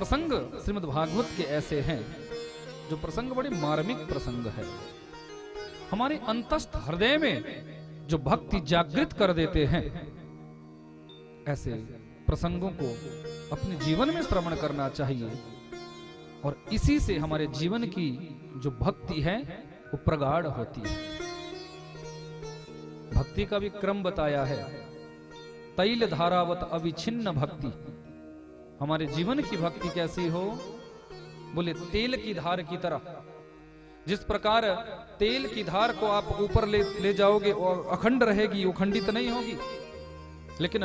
प्रसंग श्रीमद् भागवत के ऐसे हैं जो प्रसंग बड़े मार्मिक प्रसंग है, हमारे अंतस्थ हृदय में जो भक्ति जागृत कर देते हैं। ऐसे प्रसंगों को अपने जीवन में श्रवण करना चाहिए और इसी से हमारे जीवन की जो भक्ति है वो प्रगाढ़ होती है। भक्ति का भी क्रम बताया है, तैल धारावत अविच्छिन्न भक्ति। हमारे जीवन की भक्ति कैसी हो, बोले तेल की धार की तरह। जिस प्रकार तेल की धार को आप ऊपर ले जाओगे और अखंड रहेगी, वो खंडित नहीं होगी, लेकिन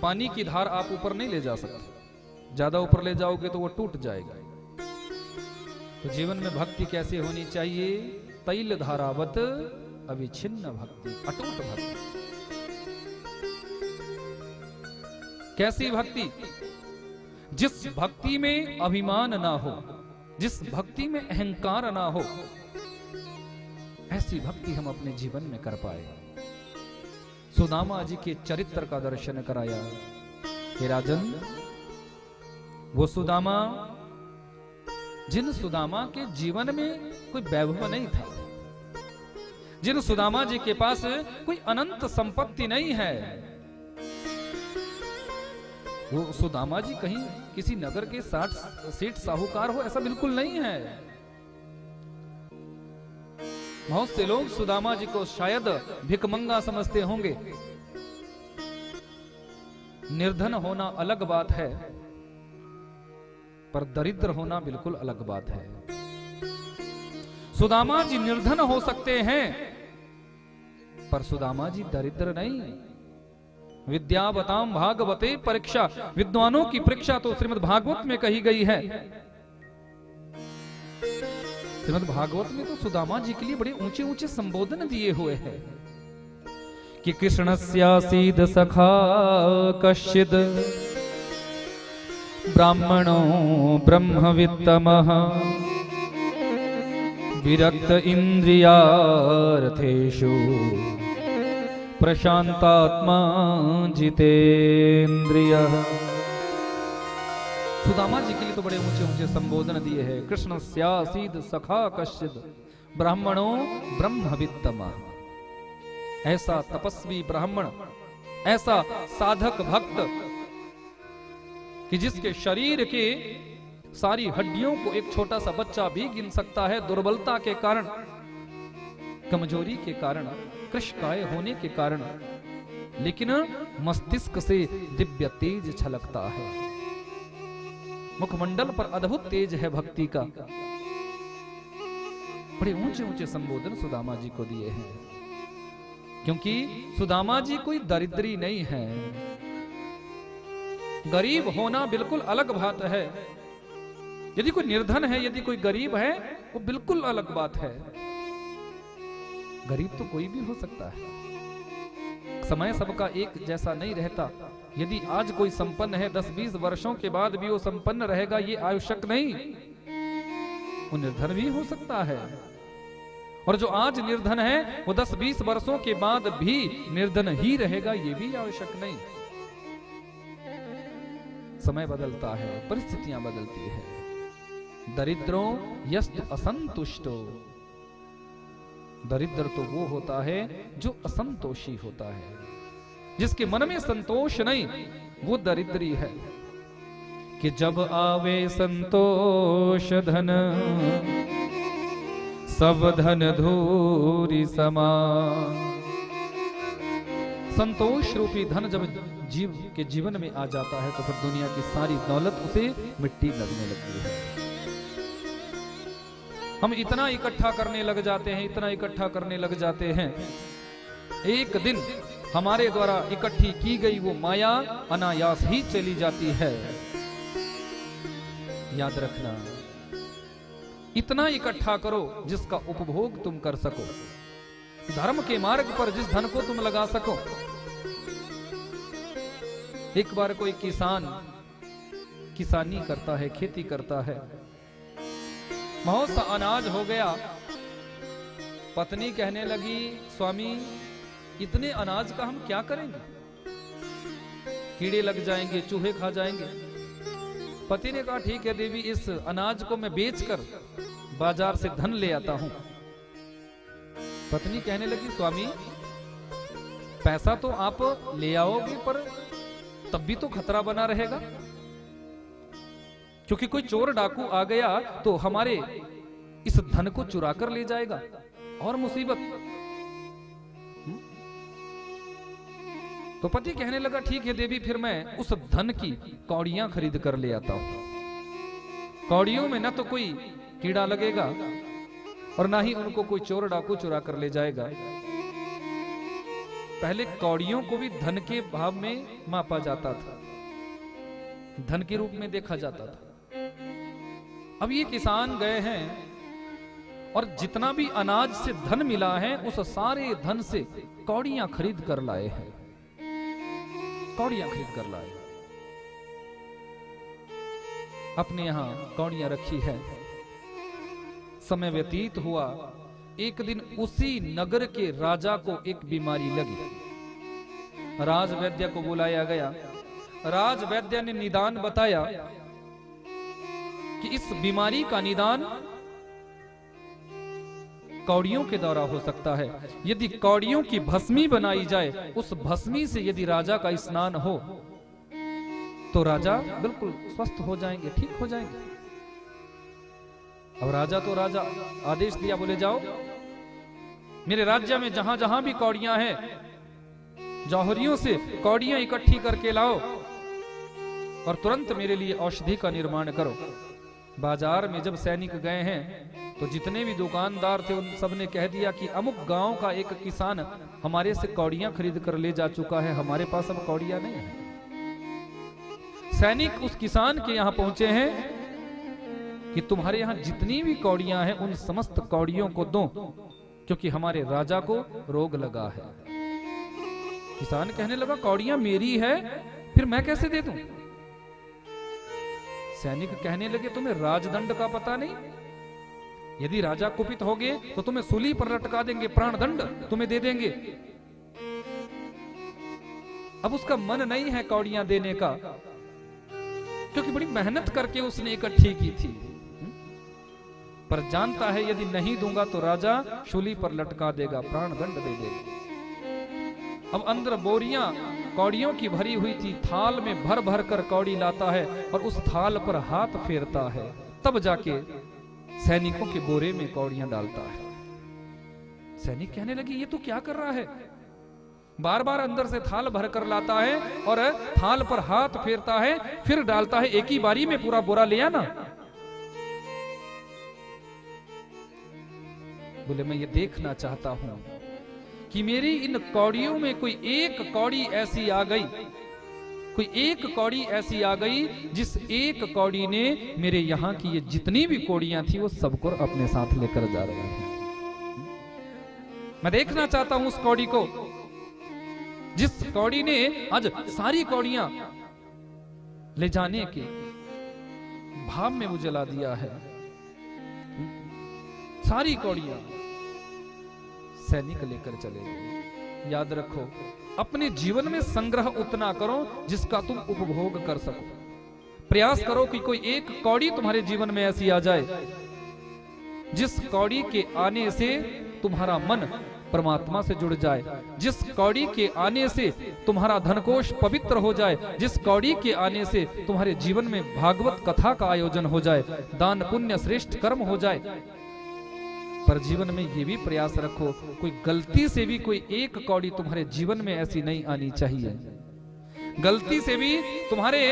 पानी की धार आप ऊपर नहीं ले जा सकते, ज्यादा ऊपर ले जाओगे तो वो टूट जाएगा। तो जीवन में भक्ति कैसे होनी चाहिए, तैल धारावत अविच्छिन्न भक्ति, अटूट भक्ति। कैसी भक्ति, जिस भक्ति में अभिमान ना हो, जिस भक्ति में अहंकार ना हो, ऐसी भक्ति हम अपने जीवन में कर पाए। सुदामा जी के चरित्र का दर्शन कराया। हे राजन, वो सुदामा जिन सुदामा के जीवन में कोई वैभव नहीं था, जिन सुदामा जी के पास कोई अनंत संपत्ति नहीं है, वो सुदामा जी कहीं किसी नगर के सेठ साहूकार हो, ऐसा बिल्कुल नहीं है। बहुत से लोग सुदामा जी को शायद भिकमंगा समझते होंगे। निर्धन होना अलग बात है, पर दरिद्र होना बिल्कुल अलग बात है। सुदामा जी निर्धन हो सकते हैं, पर सुदामा जी दरिद्र नहीं। विद्यावताम भागवते परीक्षा, विद्वानों की परीक्षा तो श्रीमद् भागवत में कही गई है। श्रीमद् भागवत में तो सुदामा जी के लिए बड़े ऊंचे ऊंचे संबोधन दिए हुए हैं कि कृष्णस्यासीद सखा कश्चिद ब्राह्मणो ब्रह्मवित्तमः विरक्त इंद्रियार्थेषु प्रशांतात्मा जितेन्द्रियः। सुदामा जी के लिए तो बड़े ऊंचे ऊंचे संबोधन दिए हैं। कृष्ण स्यासीद सखा कश्चिद ब्राह्मणो ब्रह्मवित्तमः। ऐसा तपस्वी ब्राह्मण, ऐसा साधक भक्त कि जिसके शरीर के सारी हड्डियों को एक छोटा सा बच्चा भी गिन सकता है, दुर्बलता के कारण, कमजोरी के कारण, कृशकाय होने के कारण, लेकिन मस्तिष्क से दिव्य तेज छलकता है। मुखमंडल पर अद्भुत तेज है भक्ति का। बड़े ऊंचे ऊंचे संबोधन सुदामा जी को दिए हैं, क्योंकि सुदामा जी कोई दरिद्री नहीं है। गरीब होना बिल्कुल अलग बात है। यदि कोई निर्धन है, यदि कोई गरीब है, वो बिल्कुल अलग बात है। गरीब तो कोई भी हो सकता है। समय सबका एक जैसा नहीं रहता। यदि आज कोई संपन्न है, 10-20 वर्षों के बाद भी वो संपन्न रहेगा, ये आवश्यक नहीं। वो निर्धन भी हो सकता है, और जो आज निर्धन है वो 10-20 वर्षों के बाद भी निर्धन ही रहेगा, ये भी आवश्यक नहीं। समय बदलता है, परिस्थितियां बदलती है। दरिद्रों यस्त असंतुष्टो, दरिद्र तो वो होता है जो असंतोषी होता है, जिसके मन में संतोष नहीं, वो दरिद्री है। कि जब आवे संतोष धन सब धन धूरी समान। संतोष रूपी धन जब जीव के जीवन में आ जाता है तो फिर दुनिया की सारी दौलत उसे मिट्टी लगने लगती है। हम इतना इकट्ठा करने लग जाते हैं, इतना इकट्ठा करने लग जाते हैं, एक दिन हमारे द्वारा इकट्ठी की गई वो माया अनायास ही चली जाती है। याद रखना, इतना इकट्ठा करो जिसका उपभोग तुम कर सको, धर्म के मार्ग पर जिस धन को तुम लगा सको। एक बार कोई किसान किसानी करता है, खेती करता है, बहुत सा अनाज हो गया। पत्नी कहने लगी, स्वामी इतने अनाज का हम क्या करेंगे, कीड़े लग जाएंगे, चूहे खा जाएंगे। पति ने कहा ठीक है देवी, इस अनाज को मैं बेचकर बाजार से धन ले आता हूं। पत्नी कहने लगी स्वामी पैसा तो आप ले आओगे पर तब भी तो खतरा बना रहेगा, क्योंकि कोई चोर डाकू आ गया तो हमारे इस धन को चुरा कर ले जाएगा और मुसीबत। तो पति कहने लगा ठीक है देवी, फिर मैं उस धन की कौड़ियां खरीद कर ले आता हूं। कौड़ियों में ना तो कोई कीड़ा लगेगा और ना ही उनको कोई चोर डाकू चुरा कर ले जाएगा। पहले कौड़ियों को भी धन के भाव में मापा जाता था, धन के रूप में देखा जाता था। अब ये किसान गए हैं और जितना भी अनाज से धन मिला है उस सारे धन से कौड़ियां खरीद कर लाए हैं, कौड़ियां खरीद कर लाए। अपने यहां कौड़ियां रखी है। समय व्यतीत हुआ। एक दिन उसी नगर के राजा को एक बीमारी लगी। राजवैद्य को बुलाया गया। राजवैद्य ने निदान बताया कि इस बीमारी का निदान कौड़ियों के द्वारा हो सकता है। यदि कौड़ियों की भस्मी बनाई जाए, उस भस्मी से यदि राजा का स्नान हो तो राजा बिल्कुल स्वस्थ हो जाएंगे, ठीक हो जाएंगे। अब राजा आदेश दिया, बोले जाओ मेरे राज्य में जहां जहां भी कौड़ियां हैं, जौहरियों से कौड़ियां इकट्ठी करके लाओ और तुरंत मेरे लिए औषधि का निर्माण करो। बाजार में जब सैनिक गए हैं तो जितने भी दुकानदार थे उन सब ने कह दिया कि अमुक गांव का एक किसान हमारे से कौड़ियां खरीद कर ले जा चुका है, हमारे पास अब कौड़ियां नहीं है। सैनिक उस किसान के यहां पहुंचे हैं कि तुम्हारे यहां जितनी भी कौड़ियां हैं उन समस्त कौड़ियों को दो, क्योंकि हमारे राजा को रोग लगा है। किसान कहने लगा कौड़ियां मेरी है, फिर मैं कैसे दे दूं? सैनिक कहने लगे तुम्हें राजदंड का पता नहीं? यदि राजा कुपित हो गए तो तुम्हें सूली पर लटका देंगे, प्राण दंड तुम्हें दे देंगे। अब उसका मन नहीं है कौड़ियां देने का, क्योंकि बड़ी मेहनत करके उसने इकट्ठी की थी, पर जानता है यदि नहीं दूंगा तो राजा शूली पर लटका देगा, प्राण दंड दे देगा। अब अंदर बोरियां कौड़ियों की भरी हुई थी, थाल में भर भर कर कौड़ी लाता है और उस थाल पर हाथ फेरता है, तब जाके सैनिकों के बोरे में कौड़ियां डालता है। सैनिक कहने लगे ये तो क्या कर रहा है? बार बार अंदर से थाल भर कर लाता है और थाल पर हाथ फेरता है, फिर डालता है, एक ही बारी में पूरा बोरा ले आना। बोले मैं ये देखना चाहता हूं कि मेरी इन कौड़ियों में कोई एक कौड़ी ऐसी आ गई, कोई एक कौड़ी ऐसी आ गई जिस एक कौड़ी ने मेरे यहां की ये जितनी भी कौड़ियां थी वो सबको अपने साथ लेकर जा रहे हैं। मैं देखना चाहता हूं उस कौड़ी को जिस कौड़ी ने आज सारी कौड़ियां ले जाने के भाव में मुझे ला दिया है। सारी कौड़ियां सैनिक लेकर चले गए। याद रखो, अपने जीवन में संग्रह उतना करो जिसका तुम उपभोग कर सको। प्रयास करो कि कोई एक कौड़ी तुम्हारे जीवन में ऐसी आ जाए जिस कौड़ी के आने से तुम्हारा मन परमात्मा से जुड़ जाए, जिस कौड़ी के आने से तुम्हारा धनकोष पवित्र हो जाए, जिस कौड़ी के आने से तुम्हारे जीवन में भागवत कथा का आयोजन हो जाए, दान पुण्य श्रेष्ठ कर्म हो जाए। पर जीवन में ये भी प्रयास रखो कोई गलती से भी कोई एक कौड़ी तुम्हारे जीवन में ऐसी नहीं आनी चाहिए। गलती से भी तुम्हारे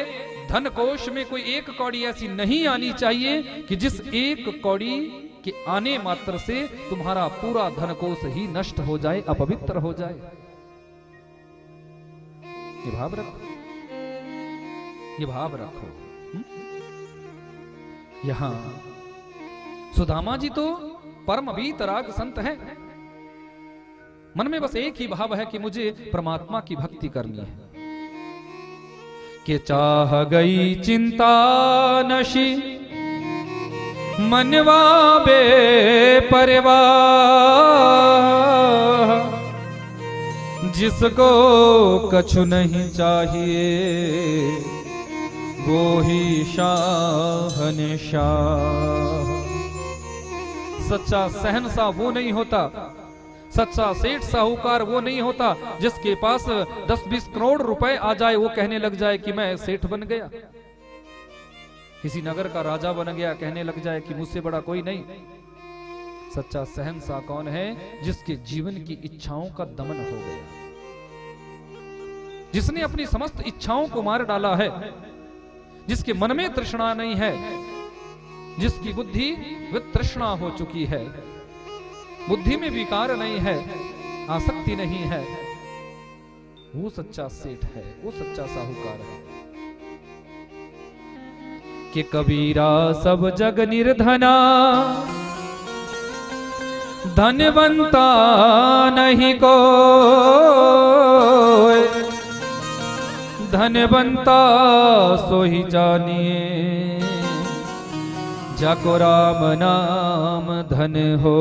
धन कोश में कोई एक कौड़ी ऐसी नहीं आनी चाहिए कि जिस एक कौड़ी के आने मात्र से तुम्हारा पूरा धन कोश ही नष्ट हो जाए, अपवित्र हो जाए। ये भाव रखो, ये भाव रखो। यहां सुदामा जी तो परम वीतराग संत है, मन में बस एक ही भाव है कि मुझे परमात्मा की भक्ति करनी है। कि चाह गई चिंता नशी मनवा बे परवाह, जिसको कछु नहीं चाहिए वो ही शाहनशाह। सच्चा शहंशाह वो नहीं होता, सच्चा सेठ साहूकार वो नहीं होता जिसके पास 10-20 करोड़ रुपए आ जाए वो कहने लग जाए कि मैं सेठ बन गया, किसी नगर का राजा बन गया, कहने लग जाए कि मुझसे बड़ा कोई नहीं। सच्चा शहंशाह कौन है? जिसके जीवन की इच्छाओं का दमन हो गया, जिसने अपनी समस्त इच्छाओं को मार डाला है, जिसके मन में तृष्णा नहीं है, जिसकी बुद्धि वितृष्णा हो चुकी है, बुद्धि में विकार नहीं है, आसक्ति नहीं है, वो सच्चा सेठ है, वो सच्चा साहूकार है। कि कबीरा सब जग निर्धना, धनवंता नहीं कोई, धनवंता सो ही जानिए, जाको राम नाम धन हो।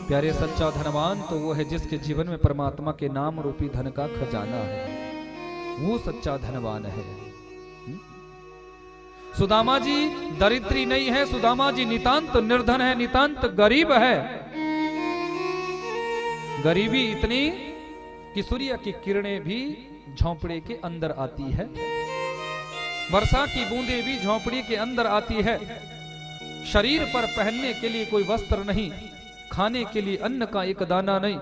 प्यारे सच्चा धनवान तो वो है जिसके जीवन में परमात्मा के नाम रूपी धन का खजाना है, वो सच्चा धनवान है। सुदामा जी दरिद्री नहीं है, सुदामा जी नितांत निर्धन है, नितांत गरीब है। गरीबी इतनी कि सूर्य की किरणें भी झोंपड़े के अंदर आती है, वर्षा की बूंदें भी झोंपड़ी के अंदर आती है। शरीर पर पहनने के लिए कोई वस्त्र नहीं, खाने के लिए अन्न का एक दाना नहीं,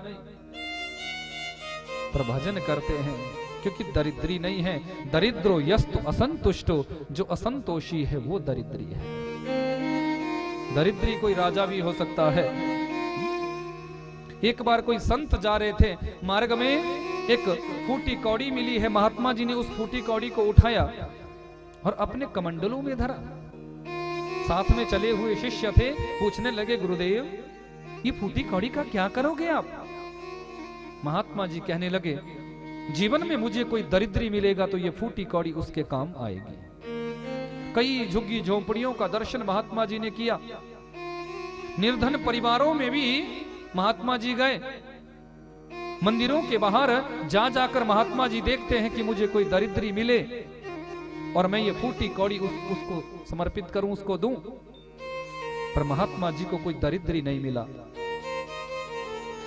पर भजन करते हैं क्योंकि दरिद्री नहीं है। दरिद्रो यस्तु असंतुष्टो, जो असंतोषी है वो दरिद्री है। दरिद्री कोई राजा भी हो सकता है। एक बार कोई संत जा रहे थे, मार्ग में एक फूटी कौड़ी मिली है, महात्मा जी ने उस फूटी कौड़ी को उठाया और अपने कमंडलों में धरा। साथ में चले हुए शिष्य थे, पूछने लगे गुरुदेव ये फूटी कौड़ी का क्या करोगे आप? महात्मा जी कहने लगे जीवन में मुझे कोई दरिद्री मिलेगा तो ये फूटी कौड़ी उसके काम आएगी। कई झुग्गी झोंपड़ियों का दर्शन महात्मा जी ने किया, निर्धन परिवारों में भी महात्मा जी गए। मंदिरों के बाहर जा जाकर महात्मा जी देखते हैं कि मुझे कोई दरिद्री मिले और मैं ये फूटी कौड़ी उसको समर्पित करूं, उसको दूं। पर महात्मा जी को कोई दरिद्री नहीं मिला।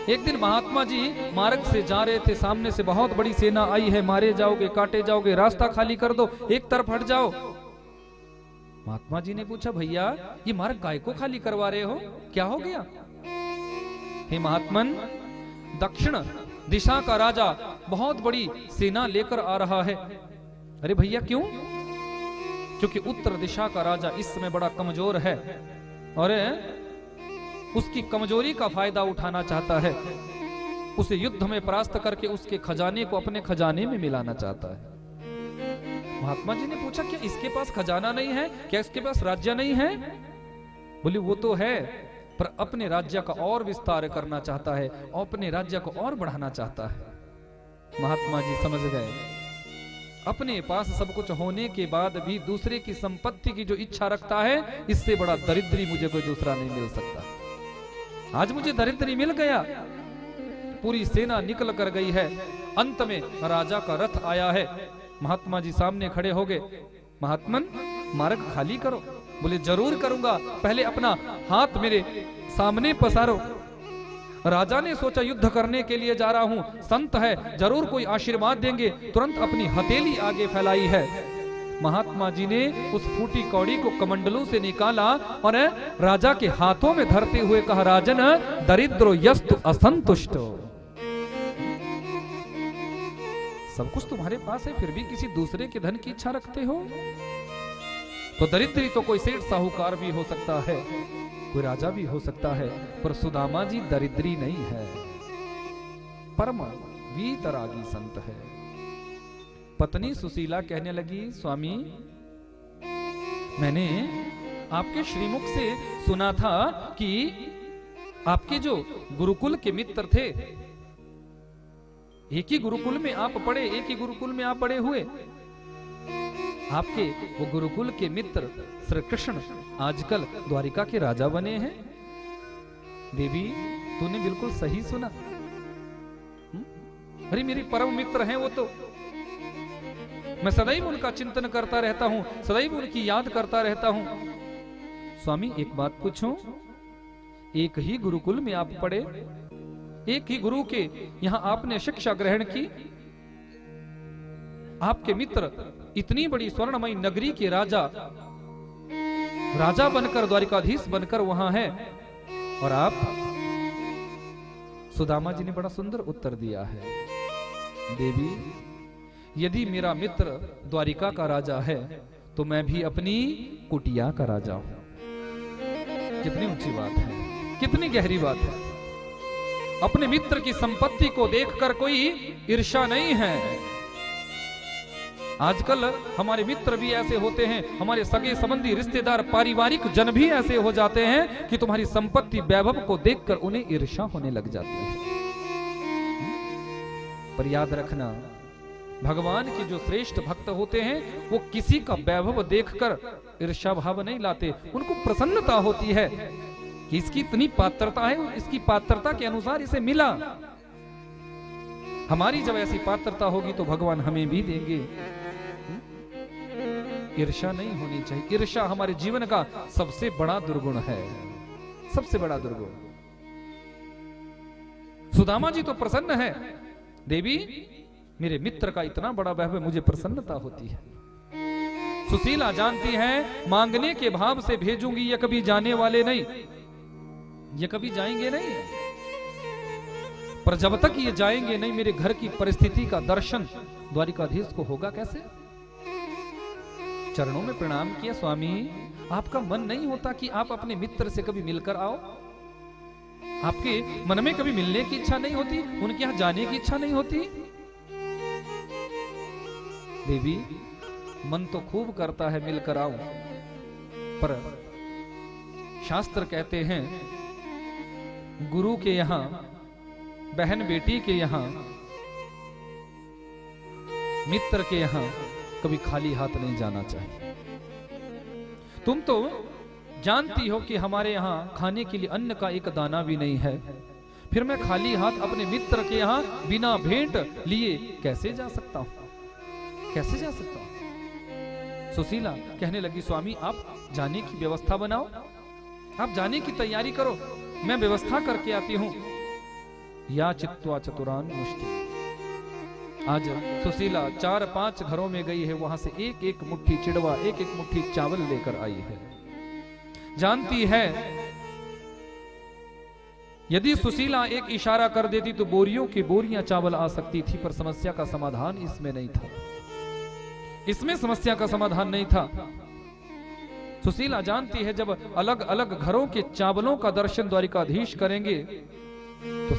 एक दिन महात्मा जी मार्ग से जा रहे थे, सामने से बहुत बड़ी सेना आई है, मारे जाओगे, काटे जाओगे, रास्ता खाली कर दो, एक तरफ हट जाओ। महात्मा जी ने पूछा भैया ये मार्ग काय को खाली करवा रहे हो, क्या हो गया? हे महात्मन, दक्षिण दिशा का राजा बहुत बड़ी सेना लेकर आ रहा है। अरे भैया क्यों? क्योंकि उत्तर दिशा का राजा इस समय बड़ा कमजोर है और उसकी कमजोरी का फायदा उठाना चाहता है, उसे युद्ध में परास्त करके उसके खजाने को अपने खजाने में मिलाना चाहता है। महात्मा जी ने पूछा क्या इसके पास खजाना नहीं है, क्या इसके पास राज्य नहीं है? बोले वो तो है, पर अपने राज्य का और विस्तार करना चाहता है, अपने राज्य को और बढ़ाना चाहता है। महात्मा जी समझ गए, अपने पास सब कुछ होने के बाद भी दूसरे की संपत्ति की जो इच्छा रखता है, इससे बड़ा दरिद्री मुझे कोई दूसरा नहीं मिल सकता। आज मुझे दरिद्री मिल गया। पूरी सेना निकल कर गई है, अंत में राजा का रथ आया है। महात्मा जी सामने खड़े हो गए, महात्मन मार्ग खाली करो। बोले जरूर करूंगा, पहले अपना हाथ मेरे सामने पसारो। राजा ने सोचा युद्ध करने के लिए जा रहा हूं, संत है जरूर कोई आशीर्वाद देंगे, तुरंत अपनी हथेली आगे फैलाई है। महात्मा जी ने उस फूटी कौड़ी को कमंडलों से निकाला और राजा के हाथों में धरते हुए कहा राजन दरिद्रो यस्तु असंतुष्टो। सब कुछ तुम्हारे पास है फिर भी किसी दूसरे के धन की इच्छा रखते हो। तो दरिद्री तो कोई सेठ साहूकार भी हो सकता है, कोई राजा भी हो सकता है, पर सुदामा जी दरिद्री नहीं है, परम वीतरागी संत है। पत्नी सुशीला कहने लगी स्वामी मैंने आपके श्रीमुख से सुना था कि आपके जो गुरुकुल के मित्र थे, एक ही गुरुकुल में आप पढ़े, एक ही गुरुकुल में आप पढ़े हुए, आपके वो गुरुकुल के मित्र श्री कृष्ण आजकल द्वारिका के राजा बने हैं। देवी तूने बिल्कुल सही सुना। अरे मेरे परम मित्र हैं वो तो, मैं सदैव उनका चिंतन करता रहता हूं, सदैव उनकी याद करता रहता हूं। स्वामी एक बात पूछूं, एक ही गुरुकुल में आप पढ़े, एक ही गुरु के यहां आपने शिक्षा ग्रहण की, आपके मित्र इतनी बड़ी स्वर्णमयी नगरी के राजा बनकर, द्वारिकाधीश बनकर वहां है, और आप। सुदामा जी ने बड़ा सुंदर उत्तर दिया है, देवी यदि मेरा मित्र द्वारिका का राजा है तो मैं भी अपनी कुटिया का राजा हूं। कितनी ऊंची बात है, कितनी गहरी बात है। अपने मित्र की संपत्ति को देखकर कोई ईर्ष्या नहीं है। आजकल हमारे मित्र भी ऐसे होते हैं, हमारे सगे संबंधी रिश्तेदार पारिवारिक जन भी ऐसे हो जाते हैं कि तुम्हारी संपत्ति वैभव को देखकर उन्हें ईर्ष्या होने लग जाती है। पर याद रखना, भगवान के जो श्रेष्ठ भक्त होते हैं वो किसी का वैभव देखकर ईर्ष्या भाव नहीं लाते, उनको प्रसन्नता होती है कि इसकी इतनी पात्रता है, इसकी पात्रता के अनुसार इसे मिला। हमारी जब ऐसी पात्रता होगी तो भगवान हमें भी देंगे। ईर्ष्या नहीं होनी चाहिए। ईर्ष्या हमारे जीवन का सबसे बड़ा दुर्गुण है, सबसे बड़ा दुर्गुण। सुदामा जी तो प्रसन्न है, देवी मेरे मित्र का इतना बड़ा वैभव, मुझे प्रसन्नता होती है। सुशीला जानती है मांगने के भाव से भेजूंगी, ये कभी जाने वाले नहीं, ये कभी जाएंगे नहीं। पर जब तक ये जाएंगे नहीं, मेरे घर की परिस्थिति का दर्शन द्वारिकाधीश को होगा कैसे। चरणों में प्रणाम किया, स्वामी आपका मन नहीं होता कि आप अपने मित्र से कभी मिलकर आओ? आपके मन में कभी मिलने की इच्छा नहीं होती, उनके यहां जाने की इच्छा नहीं होती? देवी मन तो खूब करता है मिलकर आऊं, पर शास्त्र कहते हैं गुरु के यहां, बहन बेटी के यहां, मित्र के यहां कभी खाली हाथ नहीं जाना चाहिए। तुम तो जानती हो कि हमारे यहां खाने के लिए अन्न का एक दाना भी नहीं है, फिर मैं खाली हाथ अपने मित्र के यहां बिना भेंट लिए कैसे जा सकता हूं, कैसे जा सकता हूं? सुशीला कहने लगी, स्वामी आप जाने की व्यवस्था बनाओ, आप जाने की तैयारी करो, मैं व्यवस्था करके आती हूं। या चित्वा चतुरान मुष्टि। आज सुशीला 4-5 घरों में गई है, वहां से एक एक मुट्ठी चिड़वा, एक एक मुट्ठी चावल लेकर आई है। जानती है यदि सुशीला एक इशारा कर देती तो बोरियों की बोरियां चावल आ सकती थी, पर समस्या का समाधान इसमें नहीं था, इसमें समस्या का समाधान नहीं था। सुशीला जानती है जब अलग अलग घरों के चावलों का दर्शन द्वारिकाधीश करेंगे तो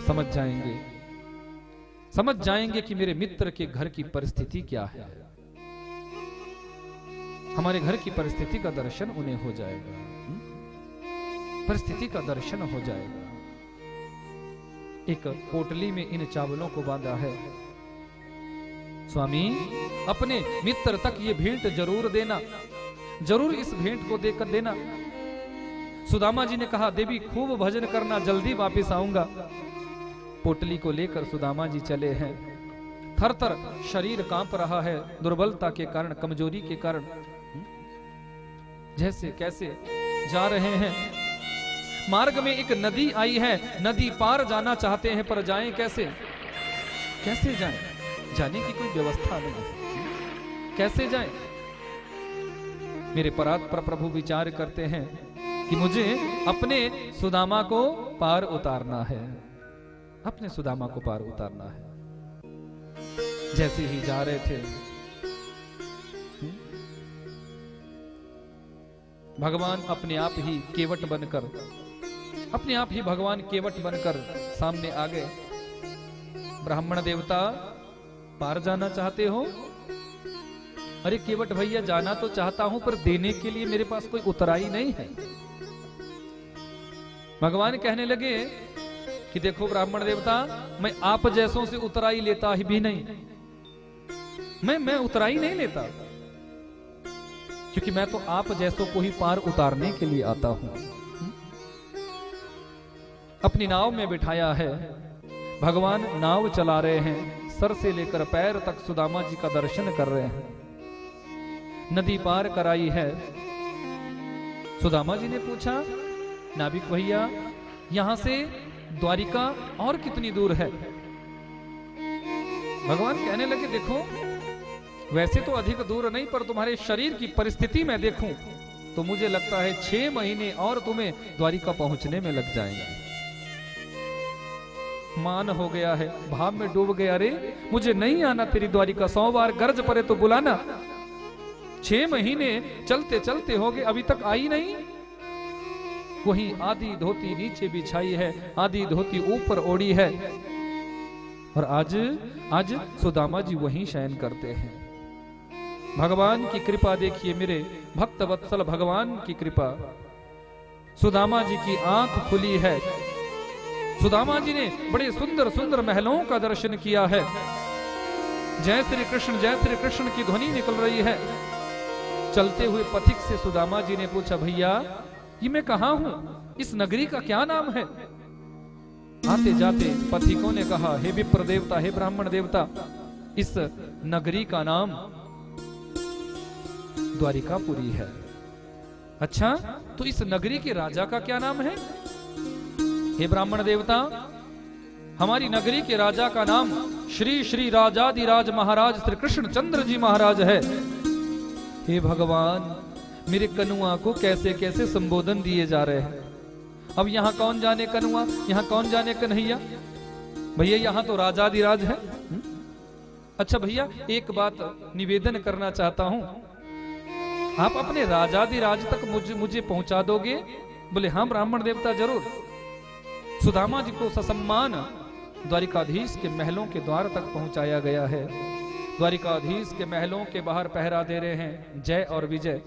समझ जाएंगे कि मेरे मित्र के घर की परिस्थिति क्या है। हमारे घर की परिस्थिति का दर्शन उन्हें हो जाएगा, परिस्थिति का दर्शन हो जाएगा। एक पोटली में इन चावलों को बांधा है। स्वामी अपने मित्र तक ये भेंट जरूर देना, जरूर इस भेंट को देकर देना। सुदामा जी ने कहा, देवी खूब भजन करना, जल्दी वापस आऊंगा। पोटली को लेकर सुदामा जी चले हैं। थर-थर शरीर कांप रहा है, दुर्बलता के कारण, कमजोरी के कारण। जैसे कैसे जा रहे हैं। मार्ग में एक नदी आई है, नदी पार जाना चाहते हैं, पर जाएं कैसे, कैसे जाएं? जाने की कोई व्यवस्था नहीं है, कैसे जाएं? मेरे परात्पर प्रभु विचार करते हैं कि मुझे अपने सुदामा को पार उतारना है, अपने सुदामा को पार उतारना है। जैसे ही जा रहे थे, भगवान अपने आप ही केवट बनकर, अपने आप ही भगवान केवट बनकर सामने आ गए। ब्राह्मण देवता पार जाना चाहते हो? अरे केवट भैया जाना तो चाहता हूं, पर देने के लिए मेरे पास कोई उतराई नहीं है। भगवान कहने लगे कि देखो ब्राह्मण देवता, मैं आप जैसों से उतराई लेता ही भी नहीं, मैं उतराई नहीं लेता, क्योंकि मैं तो आप जैसों को ही पार उतारने के लिए आता हूं। अपनी नाव में बिठाया है, भगवान नाव चला रहे हैं, सर से लेकर पैर तक सुदामा जी का दर्शन कर रहे हैं। नदी पार कराई है। सुदामा जी ने पूछा, नाविक भैया यहां से द्वारिका और कितनी दूर है? भगवान कहने लगे, देखो वैसे तो अधिक दूर नहीं, पर तुम्हारे शरीर की परिस्थिति में देखूं तो मुझे लगता है 6 महीने और तुम्हें द्वारिका पहुंचने में लग जाएंगे। मान हो गया है, भाव में डूब गया, अरे मुझे नहीं आना तेरी द्वारिका, 100 बार गर्ज पड़े तो बुलाना। 6 महीने चलते चलते हो गए, अभी तक आई नहीं। वही आधी धोती नीचे बिछाई है, आधी धोती ऊपर ओढ़ी है, और आज सुदामा जी वहीं शयन करते हैं। भगवान की कृपा देखिए, मेरे भक्त वत्सल भगवान की कृपा। सुदामा जी की आंख खुली है। सुदामा जी ने बड़े सुंदर सुंदर महलों का दर्शन किया है। जय श्री कृष्ण की ध्वनि निकल रही है। चलते हुए पथिक से सुदामा जी ने पूछा, भैया ये मैं कहां हूं, इस नगरी का क्या नाम है? आते जाते पथिकों ने कहा, हे विप्र देवता, हे ब्राह्मण देवता, इस नगरी का नाम द्वारिकापुरी है। अच्छा, तो इस नगरी के राजा का क्या नाम है? हे ब्राह्मण देवता, हमारी नगरी के राजा का नाम श्री श्री राजाधिराज महाराज श्री कृष्णचंद्र जी महाराज है। हे भगवान, मेरे कनुआ को कैसे कैसे संबोधन दिए जा रहे हैं। अब यहाँ कौन जाने कनुआ, यहाँ कौन जाने कन्हैया। भैया यहाँ तो राजाधिराज है। अच्छा भैया, एक बात निवेदन करना चाहता हूं, आप अपने राजाधिराज तक मुझे पहुंचा दोगे? बोले हाँ ब्राह्मण देवता, जरूर। सुदामा जी को ससम्मान द्वारिकाधीश के महलों के द्वार तक पहुंचाया गया है। द्वारिकाधीश के महलों के बाहर पहरा दे रहे हैं जय और विजय।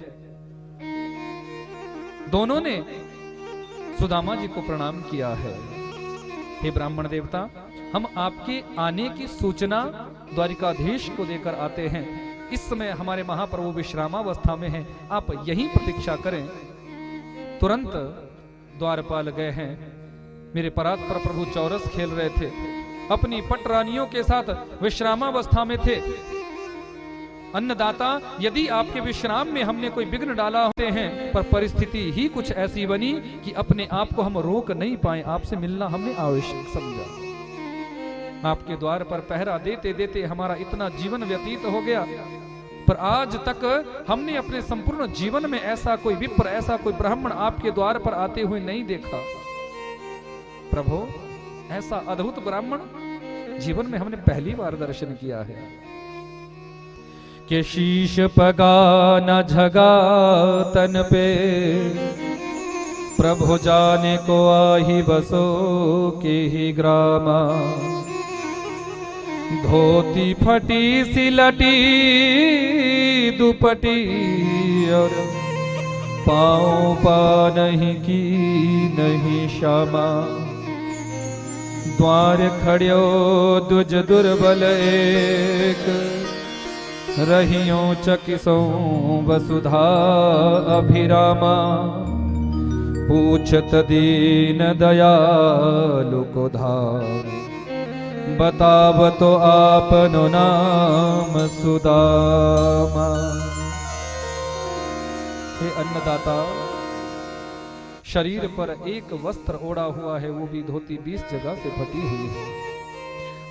दोनों ने सुदामा जी को प्रणाम किया है। हे ब्राह्मण देवता, हम आपके आने की सूचना द्वारिकाधीश को देकर आते हैं। इस समय हमारे महाप्रभु विश्रामावस्था में हैं, आप यहीं प्रतीक्षा करें। तुरंत द्वारपाल गए हैं। मेरे परात्पर प्रभु चौरस खेल रहे थे, अपनी पटरानियों के साथ विश्रामावस्था में थे। अन्नदाता, यदि आपके विश्राम में हमने कोई विघ्न डाला होते हैं, पर परिस्थिति ही कुछ ऐसी बनी कि अपने आप को हम रोक नहीं पाए, आपसे मिलना हमने आवश्यक समझा। आपके द्वार पर पहरा देते देते हमारा इतना जीवन व्यतीत हो गया, पर आज तक हमने अपने संपूर्ण जीवन में ऐसा कोई विप्र, ऐसा कोई ब्राह्मण आपके द्वार पर आते हुए नहीं देखा। प्रभु, ऐसा अद्भुत ब्राह्मण जीवन में हमने पहली बार दर्शन किया है। के शीश पगा न झगा तन पे, प्रभु जाने को आही बसो के ही ग्रामा। धोती फटी सिलटी दुपटी, और पाँव पा नहीं की नहीं श्यामा। द्वार खड़ियो दुज दुर्बल एक, रहियो चकिसों वसुधा अभिरामा। पूछत दीन दयालु को धाम, बताव तो आपनो नाम सुदामा। हे अन्नदाता, शरीर पर एक वस्त्र ओढ़ा हुआ है, वो भी धोती 20 जगह से फटी हुई है।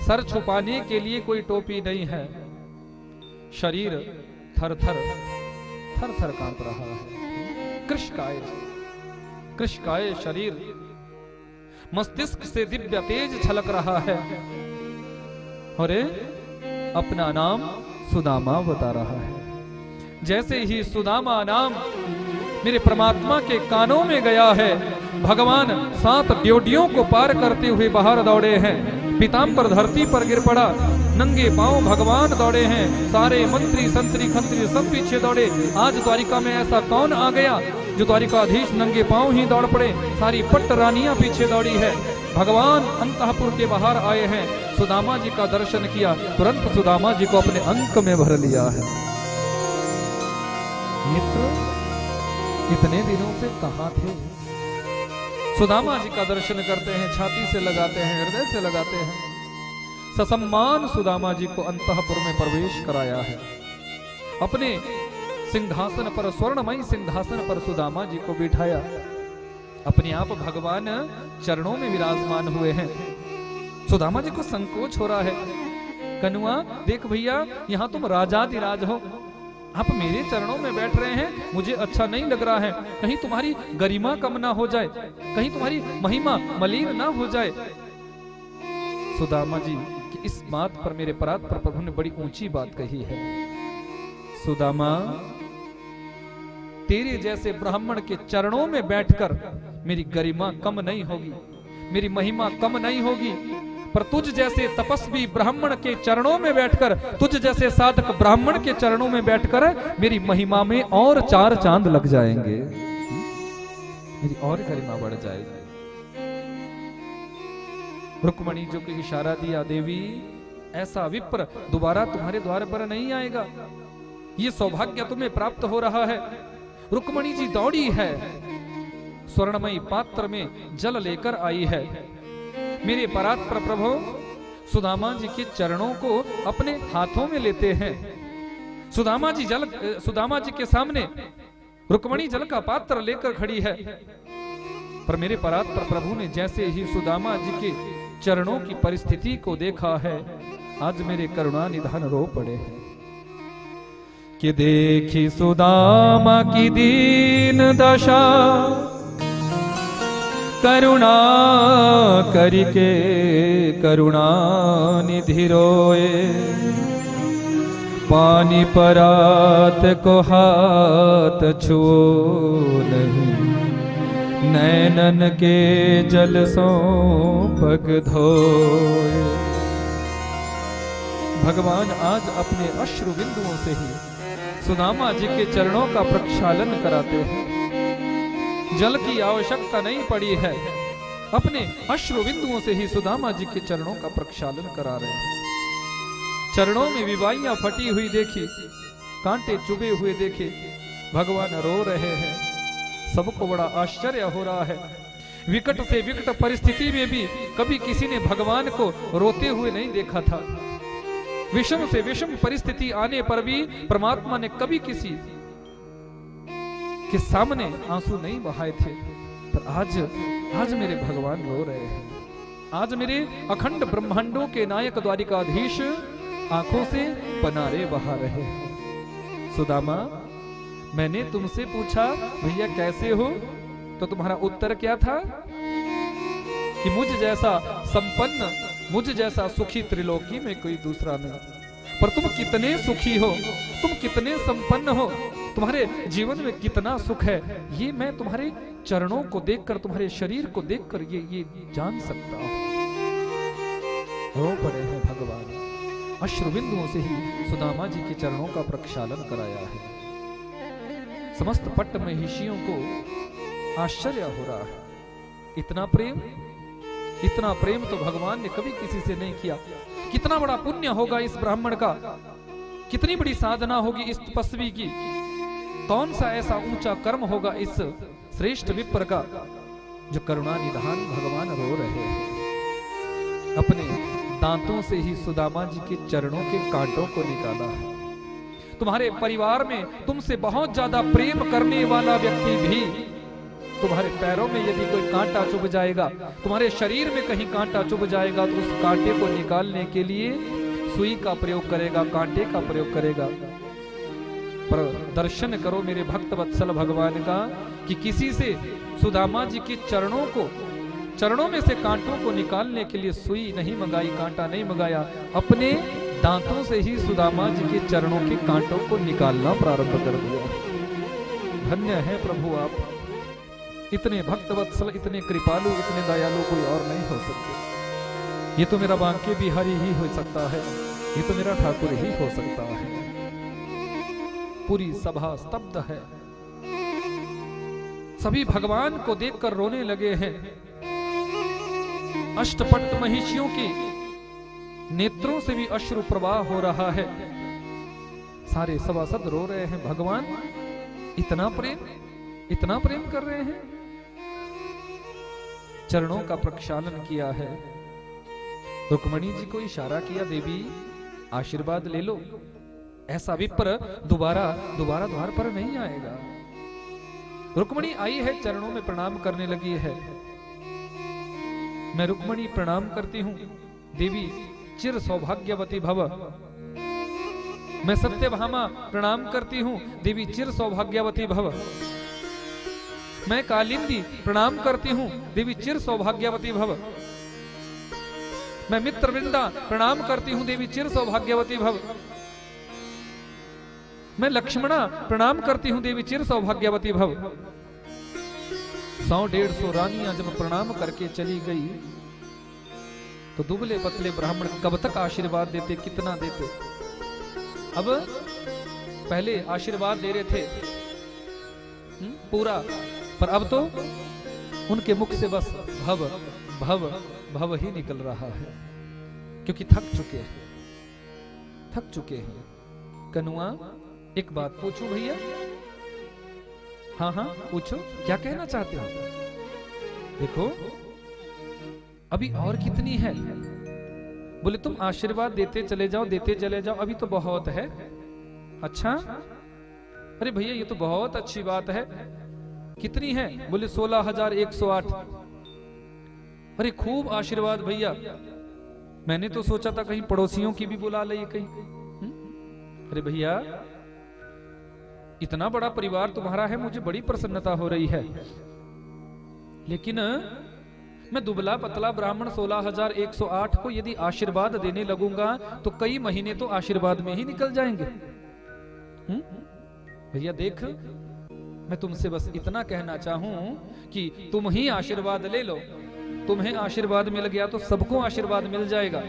सर छुपाने के लिए कोई टोपी नहीं है। शरीर थर थर कांप रहा है। कृष्काय शरीर, मस्तिष्क से दिव्य तेज छलक रहा है। और अपना नाम सुदामा बता रहा है। जैसे ही सुदामा नाम मेरे परमात्मा के कानों में गया है, भगवान 7 ड्योढ़ियों को पार करते हुए बाहर दौड़े हैं। पीताम्बर धरती पर गिर पड़ा, नंगे पांव भगवान दौड़े हैं। सारे मंत्री संतरी खंत्री सब पीछे दौड़े। आज द्वारिका में ऐसा कौन आ गया जो द्वारिकाधीश नंगे पांव ही दौड़ पड़े। सारी पट्ट रानियां पीछे दौड़ी है। भगवान अंतःपुर के बाहर आए हैं, सुदामा जी का दर्शन किया, तुरंत सुदामा जी को अपने अंक में भर लिया है। मित्र, इतने दिनों से कहां थे? सुदामा जी का दर्शन करते हैं, छाती से लगाते हैं, हृदय से लगाते हैं। ससम्मान सुदामा जी को अंतःपुर में प्रवेश कराया है। अपने सिंहासन पर, स्वर्णमयी सिंहासन पर सुदामा जी को बिठाया। अपने आप भगवान चरणों में विराजमान हुए हैं। सुदामा जी को संकोच हो रहा है। कनुआ देख भैया, यहाँ तुम राजाधिराज हो, आप मेरे चरणों में बैठ रहे हैं, मुझे अच्छा नहीं लग रहा है। कहीं तुम्हारी गरिमा कम ना हो जाए, कहीं तुम्हारी महिमा मलिन ना हो जाए। सुदामा जी की इस बात पर मेरे परात्पर प्रभु ने बड़ी ऊंची बात कही है। सुदामा, तेरे जैसे ब्राह्मण के चरणों में बैठकर मेरी गरिमा कम नहीं होगी, मेरी महिमा कम नहीं होगी, पर तुझ जैसे तपस्वी ब्राह्मण के चरणों में बैठकर, तुझ जैसे साधक ब्राह्मण के चरणों में बैठकर मेरी महिमा में और 4 चांद लग जाएंगे, मेरी और गरिमा बढ़ जाएगी। रुक्मणी जो कि इशारा दिया, देवी ऐसा विप्र दोबारा तुम्हारे द्वार पर नहीं आएगा, ये सौभाग्य तुम्हें प्राप्त हो रहा है। रुक्मणी जी दौड़ी है, स्वर्णमयी पात्र में जल लेकर आई है। मेरे परात्पर प्रभु सुदामा जी के चरणों को अपने हाथों में लेते हैं। सुदामा जी के सामने रुक्मणी जल का पात्र लेकर खड़ी है, पर मेरे परात्पर प्रभु ने जैसे ही सुदामा जी के चरणों की परिस्थिति को देखा है, आज मेरे करुणा निधान रो पड़े हैं। कि देखी सुदामा की दीन दशा, करुणा करके करुणा निधि रोए। पानी परात को हाथ छुओ नहीं, नैनन के जल सो पग धोए। भगवान आज अपने अश्रु बिंदुओं से ही सुदामा जी के चरणों का प्रक्षालन कराते हैं। जल की आवश्यकता नहीं पड़ी है, अपने अश्रु बिंदुओं से ही सुदामा जी के चरणों का प्रक्षालन करा रहे हैं। चरणों में विवाइयां फटी हुई देखी, कांटे चुभे हुए देखे, भगवान रो रहे हैं। सबको बड़ा आश्चर्य हो रहा है। विकट से विकट परिस्थिति में भी कभी किसी ने भगवान को रोते हुए नहीं देखा था। विषम से विषम परिस्थिति आने पर भी परमात्मा ने कभी किसी के सामने आंसू नहीं बहाए थे, पर आज मेरे भगवान रो रहे हैं। आज मेरे अखंड ब्रह्मांडों के नायक द्वारिकाधीश आंखों से पनारे बहा रहे हैं। सुदामा, मैंने तुमसे पूछा भैया कैसे हो, तो तुम्हारा उत्तर क्या था कि मुझ जैसा संपन्न, मुझ जैसा सुखी त्रिलोकी में कोई दूसरा नहीं। पर तुम कितने सुखी हो, तुम कितने संपन्न हो, तुम्हारे जीवन में कितना सुख है, ये मैं तुम्हारे चरणों को देखकर, तुम्हारे शरीर को देखकर ये जान सकता हूं। रो पड़े हैं भगवान। अश्रुबिंदुओं से ही सुदामा जी के चरणों का प्रक्षालन कराया है। समस्त पट्ट महिषियों को आश्चर्य हो रहा है। इतना प्रेम तो भगवान ने कभी किसी से नहीं किया। कितना बड़ा पुण्य होगा इस ब्राह्मण का, कितनी बड़ी साधना होगी इस तपस्वी की, कौन सा ऐसा ऊंचा कर्म होगा इस श्रेष्ठ विप्र का, जो करुणा निधान भगवान रो रहे हैं। अपने दांतों से ही सुदामा जी के चरणों के कांटों को निकाला है। तुम्हारे परिवार में तुमसे बहुत ज्यादा प्रेम करने वाला व्यक्ति भी तुम्हारे पैरों में यदि कोई कांटा चुभ जाएगा, तुम्हारे शरीर में कहीं कांटा चुभ जाएगा, तो उस कांटे को निकालने के लिए सुई का प्रयोग करेगा, कांटे का प्रयोग करेगा। पर दर्शन करो मेरे भक्त वत्सल भगवान का कि किसी से सुदामा जी के चरणों में से कांटों को निकालने के लिए सुई नहीं मंगाई, कांटा नहीं मंगाया, अपने दांतों से ही सुदामा जी के चरणों के कांटों को निकालना प्रारंभ कर दिया। धन्य है प्रभु आप, इतने भक्त वत्सल, इतने कृपालु, इतने दयालु कोई और नहीं हो सकते। ये तो मेरा बांके बिहारी ही हो सकता है, ये तो मेरा ठाकुर ही हो सकता है। पूरी सभा स्तब्ध है, सभी भगवान को देखकर रोने लगे हैं। अष्टपट्ट महिषियों की नेत्रों से भी अश्रु प्रवाह हो रहा है। सारे सभासद रो रहे हैं। भगवान इतना प्रेम कर रहे हैं। चरणों का प्रक्षालन किया है। रुक्मणी जी को इशारा किया, देवी आशीर्वाद ले लो। ऐसा विप्र दोबारा दोबारा द्वार पर नहीं आएगा। रुक्मणी आई है, चरणों में प्रणाम करने लगी है। मैं रुक्मणी प्रणाम करती हूं, देवी चिर सौभाग्यवती भव। मैं सत्यभामा प्रणाम करती हूं, देवी चिर सौभाग्यवती भव। मैं कालिंदी प्रणाम करती हूं, देवी चिर सौभाग्यवती भव। मैं मित्रवृंदा प्रणाम करती हूं, देवी चिर सौभाग्यवती भव। मैं लक्ष्मणा प्रणाम करती हूं, देवी चिर सौभाग्यवती भव। 100-150 रानियां जब प्रणाम करके चली गई तो दुबले पतले ब्राह्मण कब तक आशीर्वाद देते, कितना देते। अब पहले आशीर्वाद दे रहे थे पूरा, पर अब तो उनके मुख से बस भव भव भव ही निकल रहा है, क्योंकि थक चुके हैं। कनुआ एक बात पूछूं भैया? हाँ हाँ पूछो, क्या कहना चाहते हो? देखो अभी और कितनी है? बोले तुम आशीर्वाद देते चले जाओ, देते चले जाओ, अभी तो बहुत है। अच्छा, अरे भैया ये तो बहुत अच्छी बात है। कितनी है? बोले 16,108। अरे खूब आशीर्वाद भैया, मैंने तो सोचा था कहीं पड़ोसियों की भी बुला ले कहीं। अरे भैया इतना बड़ा परिवार तुम्हारा है, मुझे बड़ी प्रसन्नता हो रही है, लेकिन मैं दुबला पतला ब्राह्मण 16,108 को यदि आशीर्वाद देने लगूंगा तो कई महीने तो आशीर्वाद में ही निकल जाएंगे। भैया देख, मैं तुमसे बस इतना कहना चाहूं कि तुम ही आशीर्वाद ले लो। तुम्हें आशीर्वाद मिल गया तो सबको आशीर्वाद मिल जाएगा।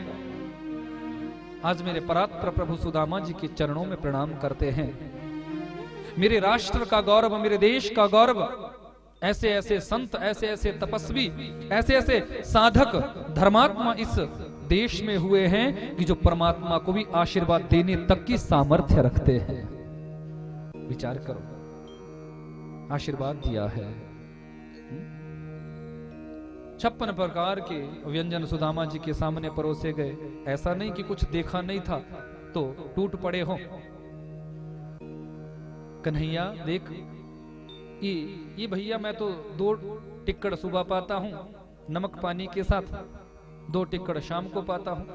आज मेरे परात्पर प्रभु सुदामा जी के चरणों में प्रणाम करते हैं। मेरे राष्ट्र का गौरव, मेरे देश का गौरव, ऐसे ऐसे संत, ऐसे ऐसे तपस्वी, ऐसे ऐसे साधक, धर्मात्मा इस देश में हुए हैं कि जो परमात्मा को भी आशीर्वाद देने तक की सामर्थ्य रखते हैं। विचार करो, आशीर्वाद दिया है। 56 प्रकार के व्यंजन सुदामा जी के सामने परोसे गए। ऐसा नहीं कि कुछ देखा नहीं था तो टूट पड़े हो। कन्हैया देख, ये भैया मैं तो 2 टिक्कड़ सुबह पाता हूं नमक पानी के साथ, 2 टिक्कड़ शाम को पाता हूं।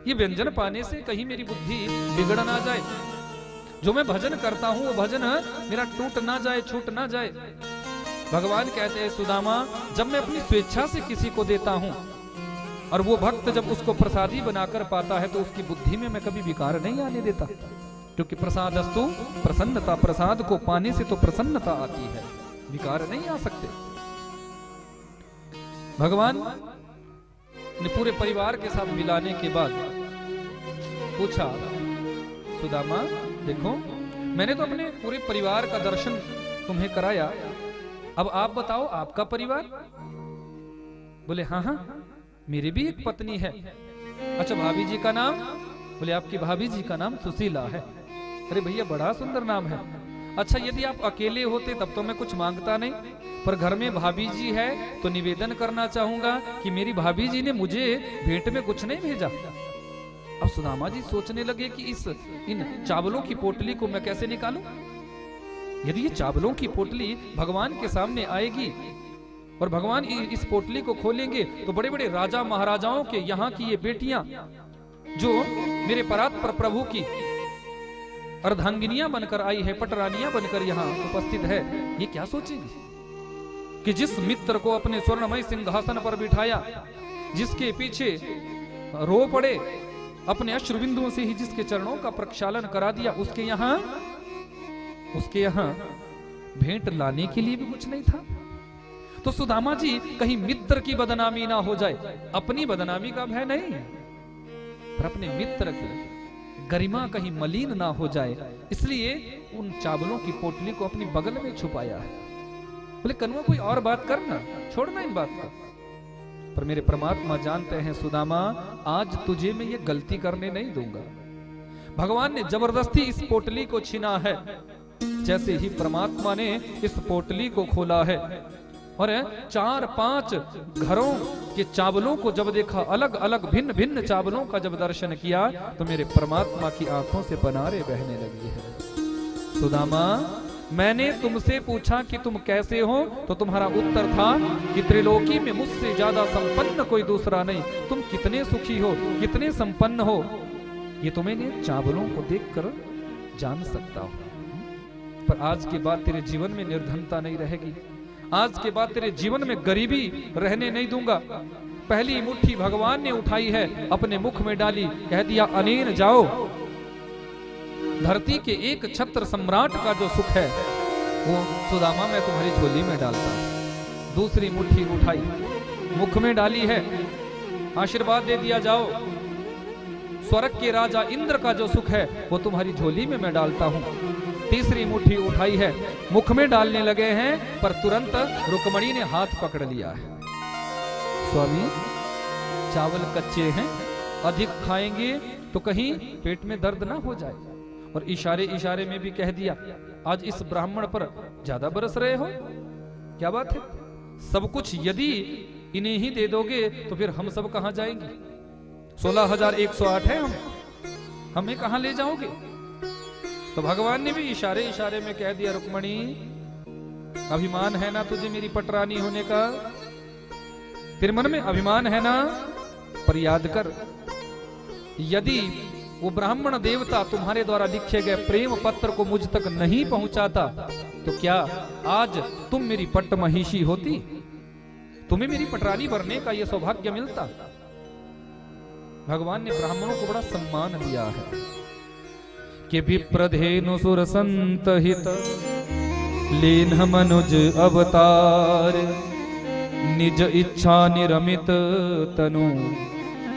ये व्यंजन पाने से कहीं मेरी बुद्धि बिगड़ ना जाए। जो मैं भजन करता हूं वो भजन मेरा टूट ना जाए, छूट ना जाए। भगवान कहते हैं सुदामा, जब मैं अपनी स्वेच्छा से किसी को देता हूं और वो भक्त जब उसको प्रसादी बनाकर पाता है तो उसकी बुद्धि में मैं कभी विकार नहीं आने देता, क्योंकि प्रसादस्तु प्रसन्नता, प्रसाद को पाने से तो प्रसन्नता आती है, विकार नहीं आ सकते। भगवान ने पूरे परिवार के साथ मिलाने के बाद पूछा, सुदामा देखो, मैंने तो अपने पूरे परिवार का दर्शन तुम्हें कराया, अब आप बताओ आपका परिवार? बोले हाँ हाँ मेरी भी एक पत्नी है। अच्छा भाभी जी का नाम? बोले आपकी भाभी जी का नाम सुशीला है। अरे भैया बड़ा सुंदर नाम है। अच्छा यदि आप अकेले होते तब तो मैं कुछ मांगता नहीं, पर घर में भाभी जी है तो निवेदन करना चाहूंगा कि मेरी भाभी जी ने मुझे भेंट में कुछ नहीं भेजा। अब सुदामा जी सोचने लगे कि इन चावलों की पोटली को मैं कैसे निकालूं। यदि ये चावलों की पोटली भगवान के सामने आएगी और भगवान इस पोटली को खोलेंगे तो बड़े बड़े राजा महाराजाओं के यहाँ की ये बेटियां जो मेरे परात्पर प्रभु की अर्धांगिनियां बनकर आई है, पटरानियां बनकर यहाँ उपस्थित है, ये क्या सोचेंगी कि जिस मित्र को अपने स्वर्णमय सिंहासन पर बिठाया, जिसके पीछे रो पड़े, अपने अश्रुबिंदुओं से ही जिसके चरणों का प्रक्षालन करा दिया, उसके यहाँ भेंट लाने के लिए भी कुछ नहीं था। तो सुदामा जी कहीं मित्र की बदनामी ना हो जाए, अपनी बदनामी का भय नहीं, पर अपने मित्र की गरिमा कहीं मलिन ना हो जाए, इसलिए उन चावलों की पोटली को अपनी बगल में छुपाया है। बोले कन्वा कोई और बात करना, छोड़ना इन बात को। पर मेरे परमात्मा जानते हैं सुदामा, आज तुझे मैं ये गलती करने नहीं दूंगा। भगवान ने जबरदस्ती इस पोटली को छीना है। जैसे ही परमात्मा ने इस पोटली को खोला है, और 4-5 घरों के चावलों को जब देखा, अलग अलग भिन्न भिन्न चावलों का जब दर्शन किया, तो मेरे परमात्मा की आंखों से पनारे बहने लगी है। सुदामा, मैंने तुमसे पूछा कि तुम कैसे हो, तो तुम्हारा उत्तर था कि त्रिलोकी में मुझसे ज्यादा संपन्न कोई दूसरा नहीं। तुम कितने सुखी हो, कितने संपन्न हो, ये तो मैंने चावलों को देखकर जान सकता हूं। पर आज के बाद तेरे जीवन में निर्धनता नहीं रहेगी, आज के बाद तेरे जीवन में गरीबी रहने नहीं दूंगा। पहली मुट्ठी भगवान ने उठाई है, अपने मुख में डाली, कह दिया अनेन जाओ। धरती के एक छत्र सम्राट का जो सुख है वो सुदामा मैं तुम्हारी झोली में डालता हूं। दूसरी मुट्ठी उठाई, मुख में डाली है, आशीर्वाद दे दिया, जाओ। स्वर्ग के राजा इंद्र का जो सुख है वो तुम्हारी झोली में मैं डालता हूं। तीसरी मुट्ठी उठाई है, मुख में डालने लगे हैं, पर तुरंत रुक्मणी ने हाथ पकड़ लिया है। स्वामी, चावल कच्चे हैं, अधिक खाएंगे तो कहीं पेट में दर्द ना हो जाए। और इशारे इशारे में भी कह दिया, आज इस ब्राह्मण पर ज्यादा बरस रहे हो, क्या बात है? सब कुछ यदि इन्हें ही दे दोगे तो फिर हम सब कहां जाएंगे? 16,108 है हम, हमें कहां ले जाओगे? तो भगवान ने भी इशारे इशारे में कह दिया, रुक्मणी, अभिमान है ना तुझे मेरी पटरानी होने का? तेरे मन में अभिमान है ना? पर याद कर, यदि वो ब्राह्मण देवता तुम्हारे द्वारा लिखे गए प्रेम पत्र को मुझ तक नहीं पहुंचाता, तो क्या आज तुम मेरी पट्ट महिषी होती? तुम्हें मेरी पटरानी बनने का यह सौभाग्य मिलता? भगवान ने ब्राह्मणों को बड़ा सम्मान दिया है कि विप्रधेनु सुर संत हित लीन मनुज अवतार, निज इच्छा निरमित तनु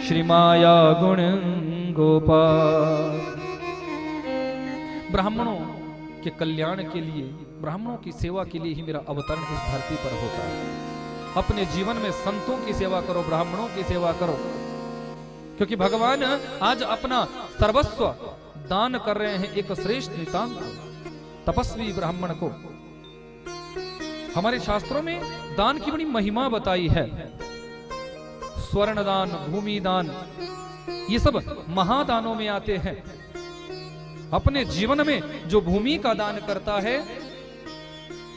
श्रीमाया गुण गोपाल। ब्राह्मणों के कल्याण के लिए, ब्राह्मणों की सेवा के लिए ही मेरा अवतरण इस धरती पर होता है। अपने जीवन में संतों की सेवा करो, ब्राह्मणों की सेवा करो, क्योंकि भगवान आज अपना सर्वस्व दान कर रहे हैं एक श्रेष्ठ नितांत तपस्वी ब्राह्मण को। हमारे शास्त्रों में दान की बड़ी महिमा बताई है। स्वर्ण दान, भूमि दान, ये सब महादानों में आते हैं। अपने जीवन में जो भूमि का दान करता है,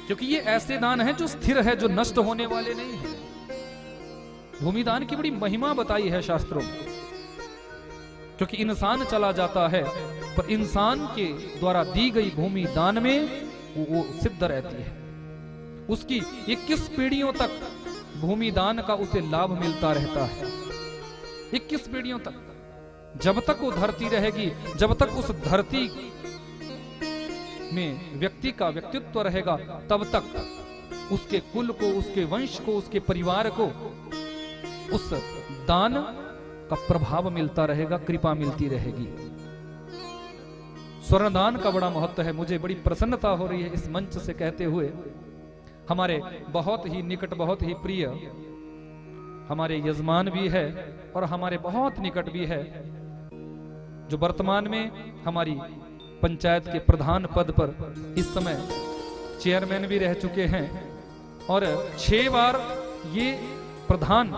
क्योंकि ये ऐसे दान है जो स्थिर है, जो नष्ट होने वाले नहीं है। भूमि दान की बड़ी महिमा बताई है शास्त्रों में, क्योंकि इंसान चला जाता है पर इंसान के द्वारा दी गई भूमि दान में वो सिद्ध रहती है। उसकी 21 पीढ़ियों तक भूमि दान का उसे लाभ मिलता रहता है। 21 पीढ़ियों तक, जब तक वो धरती रहेगी, जब तक उस धरती में व्यक्ति का व्यक्तित्व रहेगा, तब तक उसके कुल को, उसके वंश को, उसके परिवार को उस दान का प्रभाव मिलता रहेगा, कृपा मिलती रहेगी। स्वर्णदान का बड़ा महत्व है। मुझे बड़ी प्रसन्नता हो रही है इस मंच से कहते हुए, हमारे बहुत ही निकट, बहुत ही प्रिय हमारे यजमान भी है और हमारे बहुत निकट भी है, जो वर्तमान में हमारी पंचायत के प्रधान पद पर इस समय चेयरमैन भी रह चुके हैं और 6 बार ये प्रधान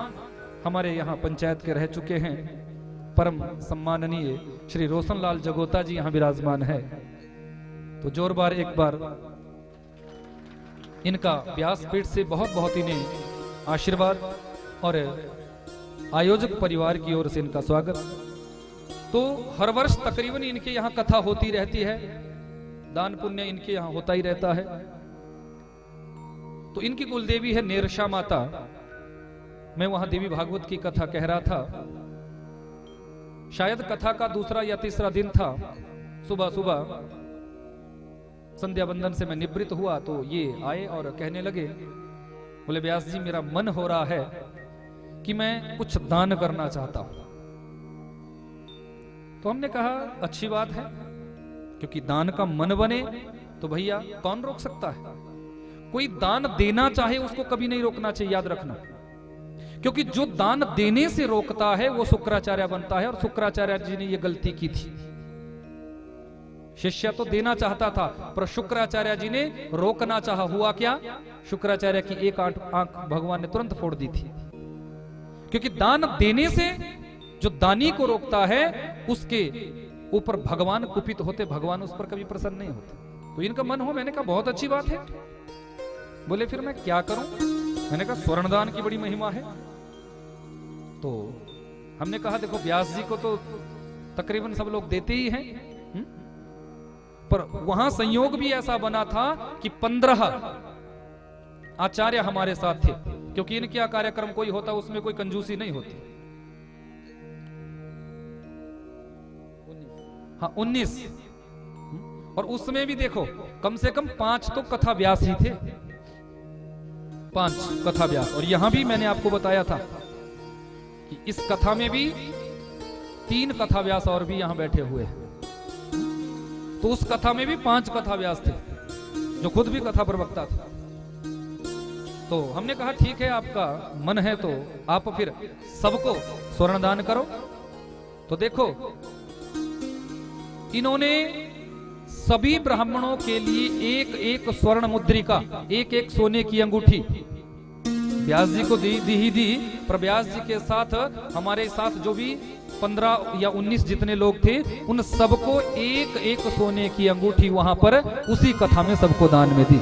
हमारे यहाँ पंचायत के रह चुके हैं। परम सम्माननीय श्री रोशनलाल जगोता जी यहाँ विराजमान है। तो जोरदार एक बार इनका व्यासपीठ से बहुत बहुत इन्हें आशीर्वाद और आयोजक परिवार की ओर से इनका स्वागत। तो हर वर्ष तकरीबन इनके यहाँ कथा होती रहती है, दान पुण्य इनके यहाँ होता ही रहता है। तो इनकी कुलदेवी है नेरशा माता। मैं वहां देवी भागवत की कथा कह रहा था, शायद कथा का दूसरा या तीसरा दिन था। सुबह सुबह संध्या बंदन से मैं निवृत्त हुआ तो ये आए और कहने लगे, बोले व्यास जी मेरा मन हो रहा है कि मैं कुछ दान करना चाहता हूं। तो हमने कहा अच्छी बात है, क्योंकि दान का मन बने तो भैया कौन रोक सकता है। कोई दान देना चाहे उसको कभी नहीं रोकना चाहिए, याद रखना, क्योंकि जो दान देने से रोकता है वो शुक्राचार्य बनता है, और शुक्राचार्य जी ने ये गलती की थी। शिष्य तो देना चाहता था, पर शुक्राचार्य जी ने रोकना चाहा। हुआ क्या, शुक्राचार्य की एक आंख भगवान ने तुरंत फोड़ दी थी। क्योंकि दान देने से जो दानी को रोकता है उसके ऊपर भगवान कुपित होते, भगवान उस पर कभी प्रसन्न नहीं होते। तो इनका मन हो, मैंने कहा बहुत अच्छी बात है। बोले फिर मैं क्या करूं? मैंने कहा स्वर्ण दान की बड़ी महिमा है। तो हमने कहा देखो व्यास जी को तो तकरीबन सब लोग देते ही हैं, पर वहां संयोग भी ऐसा बना था कि 15 आचार्य हमारे साथ थे, क्योंकि इनके कार्यक्रम कोई होता उसमें कोई कंजूसी नहीं होती। हाँ 19, और उसमें भी देखो कम से कम 5 तो कथा व्यास ही थे, 5 कथा व्यास। और यहां भी मैंने आपको बताया था कि इस कथा में भी 3 कथा व्यास और भी यहां बैठे हुए हैं। तो उस कथा में भी 5 कथा व्यास थे जो खुद भी कथा प्रवक्ता थे। तो हमने कहा ठीक है, आपका मन है तो आप फिर सबको स्वर्ण दान करो। तो देखो इन्होंने सभी ब्राह्मणों के लिए एक एक स्वर्ण मुद्रिका, एक एक सोने की अंगूठी व्यास जी को दी ही दी। पर व्यास जी के साथ हमारे साथ जो भी 15 या 19 जितने लोग थे, उन सबको एक एक सोने की अंगूठी वहां पर उसी कथा में सबको दान में दी।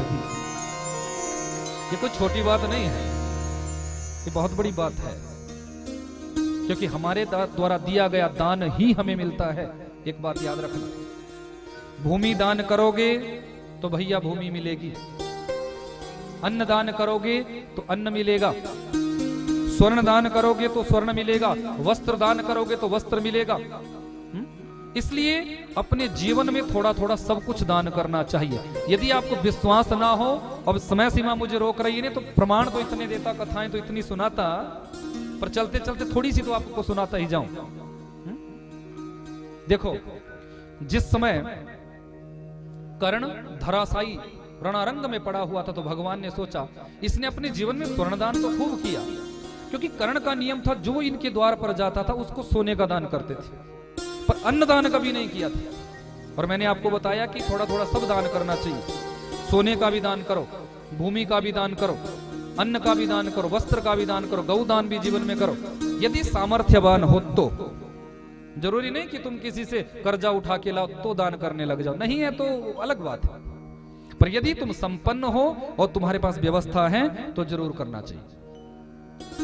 ये कोई छोटी बात नहीं है, ये बहुत बड़ी बात है, क्योंकि हमारे द्वारा दिया गया दान ही हमें मिलता है। एक बात याद रखना, भूमि दान करोगे तो भैया भूमि मिलेगी, अन्न दान करोगे तो अन्न मिलेगा, स्वर्ण दान करोगे तो स्वर्ण मिलेगा, वस्त्र दान करोगे तो वस्त्र मिलेगा। इसलिए अपने जीवन में थोड़ा थोड़ा सब कुछ दान करना चाहिए। यदि आपको विश्वास ना हो, अब समय सीमा मुझे रोक रही है, तो प्रमाण तो इतने देता, कथाएं तो इतनी सुनाता, पर चलते चलते थोड़ी सी तो आपको सुनाता ही जाऊं। देखो जिस समय कर्ण धराशायी रणारंग में पड़ा हुआ था, तो भगवान ने सोचा इसने अपने जीवन में स्वर्णदान तो खूब किया, क्योंकि कर्ण का नियम था जो इनके द्वार पर जाता था उसको सोने का दान करते थे, पर अन्नदान कभी नहीं किया था। और मैंने आपको बताया कि थोड़ा थोड़ा सब दान करना चाहिए। सोने का भी दान करो, भूमि का भी दान करो, अन्न का भी दान करो, वस्त्र का भी दान करो, गौ दान भी जीवन में करो। यदि सामर्थ्यवान हो तो, जरूरी नहीं कि तुम किसी से कर्जा उठा के लाओ तो दान करने लग जाओ, नहीं है तो अलग बात है। पर यदि तुम संपन्न हो और तुम्हारे पास व्यवस्था है तो जरूर करना चाहिए।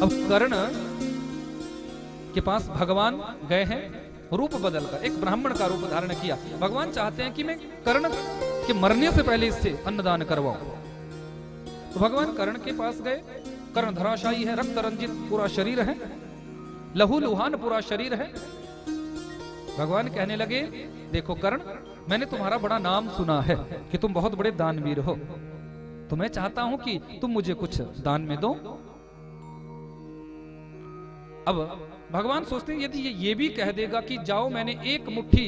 अब कर्ण के पास भगवान गए हैं, रूप बदलकर एक ब्राह्मण का रूप धारण किया। भगवान चाहते हैं कि मैं कर्ण के मरने से पहले इससे अन्नदान करवाऊं। तो भगवान कर्ण के पास गए। कर्ण धराशायी है, रक्त रंजित पूरा शरीर है, लहू लुहान पूरा शरीर है। भगवान कहने लगे देखो कर्ण, मैंने तुम्हारा बड़ा नाम सुना है कि तुम बहुत बड़े दानवीर हो, तो मैं चाहता हूं कि तुम मुझे कुछ दान में दो। अब भगवान सोचते हैं यदि ये भी कह देगा कि जाओ मैंने एक मुट्ठी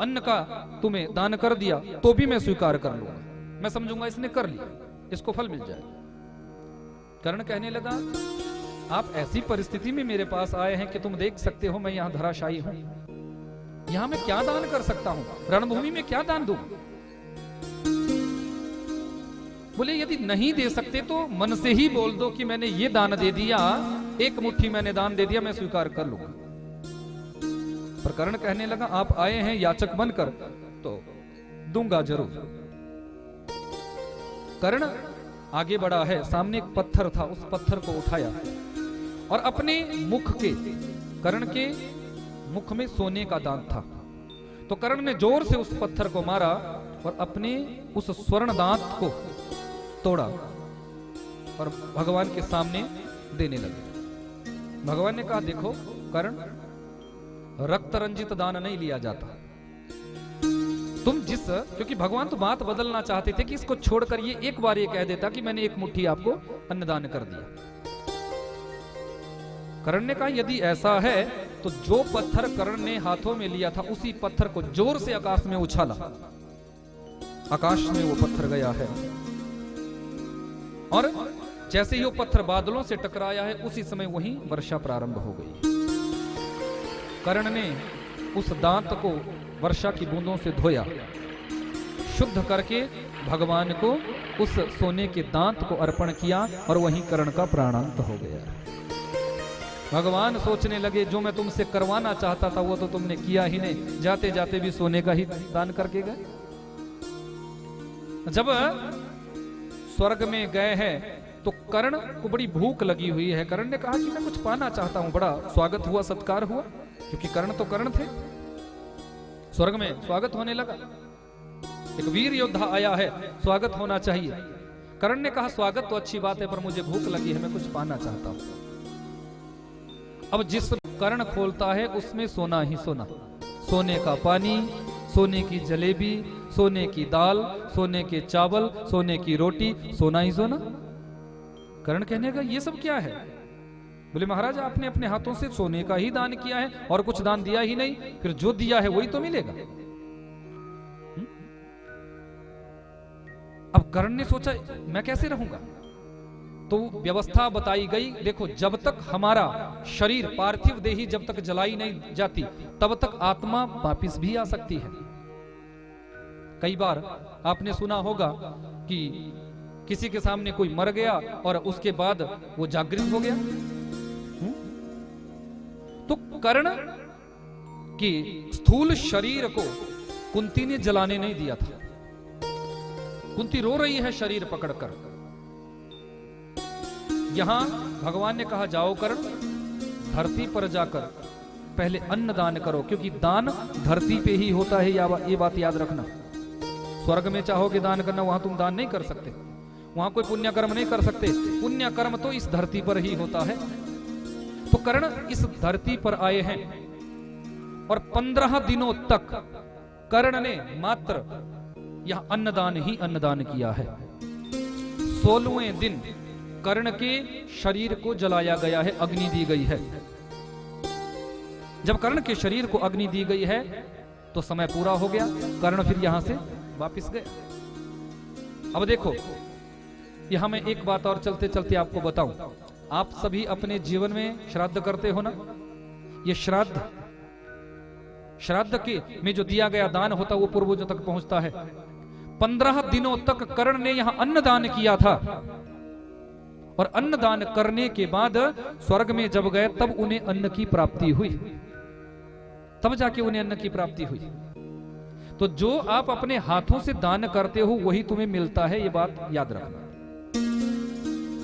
अन्न का तुम्हें दान कर दिया तो भी मैं स्वीकार कर लूंगा, मैं समझूंगा इसने कर लिया, इसको फल मिल जाएगा। कर्ण कहने लगा आप ऐसी परिस्थिति में मेरे पास आए हैं कि तुम देख सकते हो मैं यहां धराशायी हूं, यहां मैं क्या दान कर सकता हूं, रणभूमि में क्या दान दूं? बोले यदि नहीं दे सकते तो मन से ही बोल दो कि मैंने ये दान दे दिया, एक मुट्ठी मैंने दान दे दिया, मैं स्वीकार कर लूंगा। पर कर्ण कहने लगा आप आए हैं याचक बनकर तो दूंगा जरूर। कर्ण आगे बढ़ा है, सामने एक पत्थर था, उस पत्थर को उठाया और अपने मुख के, कर्ण के मुख में सोने का दांत था, तो कर्ण ने जोर से उस पत्थर को मारा और अपने उस स्वर्ण दांत को तोड़ा और भगवान के सामने देने लगे। भगवान ने कहा देखो कर्ण, रक्त रंजित दान नहीं लिया जाता। तुम जिस, क्योंकि भगवान तो बात बदलना चाहते थे कि इसको छोड़कर ये एक बार ये कह देता कि मैंने एक मुट्ठी आपको अन्नदान कर दिया। कर्ण ने कहा यदि ऐसा है तो जो पत्थर कर्ण ने हाथों में लिया था उसी पत्थर को जोर से आकाश में उछाला, आकाश में वो पत्थर गया है और जैसे ही वो पत्थर बादलों से टकराया है उसी समय वहीं वर्षा प्रारंभ हो गई। कर्ण ने उस दांत को वर्षा की बूंदों से धोया शुद्ध करके भगवान को उस सोने के दांत को अर्पण किया और वहीं कर्ण का प्राणांत हो गया। भगवान सोचने लगे जो मैं तुमसे करवाना चाहता था वो तो तुमने किया ही नहीं, जाते जाते भी सोने का ही दान करके गए। जब स्वर्ग में गए हैं तो कर्ण को बड़ी भूख लगी हुई है। कर्ण ने कहा कि मैं कुछ पाना चाहता हूं। बड़ा स्वागत हुआ, सत्कार हुआ, क्योंकि कर्ण तो कर्ण थे। स्वर्ग में स्वागत होने लगा। एक वीर योद्धा आया है, स्वागत होना चाहिए। कर्ण ने कहा स्वागत तो अच्छी बात है, पर मुझे भूख लगी है, मैं कुछ पाना चाहता हूं। अब जिस कर्ण खोलता है उसमें सोना ही सोना, सोने का पानी, सोने की जलेबी, सोने की दाल, सोने के चावल, सोने की रोटी, सोना ही सोना। कर्ण कहने का ये सब क्या है? बोले महाराज आपने अपने हाथों से सोने का ही दान किया है और कुछ दान दिया ही नहीं, फिर जो दिया है वही तो मिलेगा। अब कर्ण ने सोचा मैं कैसे रहूंगा, तो व्यवस्था बताई गई। देखो जब तक हमारा शरीर पार्थिव देही जब तक जलाई नहीं जाती तब तक आत्मा वापिस भी आ सकती है। कई बार आपने सुना होगा कि किसी के सामने कोई मर गया और उसके बाद वो जागृत हो गया। तो कर्ण के स्थूल शरीर को कुंती ने जलाने नहीं दिया था। कुंती रो रही है शरीर पकड़कर। यहां भगवान ने कहा जाओ कर्ण, धरती पर जाकर पहले अन्न दान करो, क्योंकि दान धरती पे ही होता है, ये बात याद रखना। स्वर्ग में चाहोगे दान करना, वहां तुम दान नहीं कर सकते, वहां कोई पुण्य कर्म नहीं कर सकते। पुण्य कर्म तो इस धरती पर ही होता है। तो कर्ण इस धरती पर आए हैं और 15 दिनों तक कर्ण ने मात्र यह अन्नदान ही अन्नदान किया है। 16वें दिन कर्ण के शरीर को जलाया गया है, अग्नि दी गई है। जब कर्ण के शरीर को अग्नि दी गई है तो समय पूरा हो गया। कर्ण फिर यहां से वापस गए। अब देखो यहां मैं एक बात और चलते चलते आपको बताऊं। आप सभी अपने जीवन में श्राद्ध करते हो ना? ये श्राद्ध के में जो दिया गया दान होता वो पूर्वजों तक पहुंचता है। 15 दिनों तक कर्ण ने यहां अन्नदान किया था और अन्नदान करने के बाद स्वर्ग में जब गए तब उन्हें अन्न की प्राप्ति हुई, तब जाके उन्हें अन्न की प्राप्ति हुई। तो जो आप अपने हाथों से दान करते हो वही तुम्हें मिलता है, ये बात याद रखना।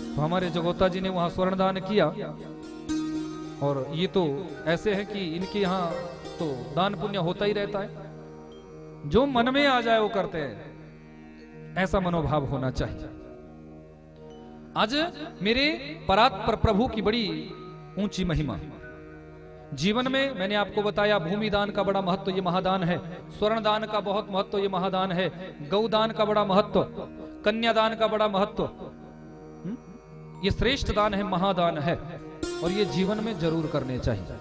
तो हमारे जगोता जी ने वहां स्वर्ण दान किया और ये तो ऐसे है कि इनके यहां तो दान पुण्य होता ही रहता है। जो मन में आ जाए वो करते हैं, ऐसा मनोभाव होना चाहिए। आज मेरे परात्पर प्रभु की बड़ी ऊंची महिमा। जीवन में मैंने आपको बताया भूमि दान का बड़ा महत्व, ये महादान है। स्वर्ण दान का बहुत महत्व, ये महादान है। गौदान का बड़ा महत्व, कन्यादान का बड़ा महत्व, ये श्रेष्ठ दान है, महादान है और ये जीवन में जरूर करने चाहिए।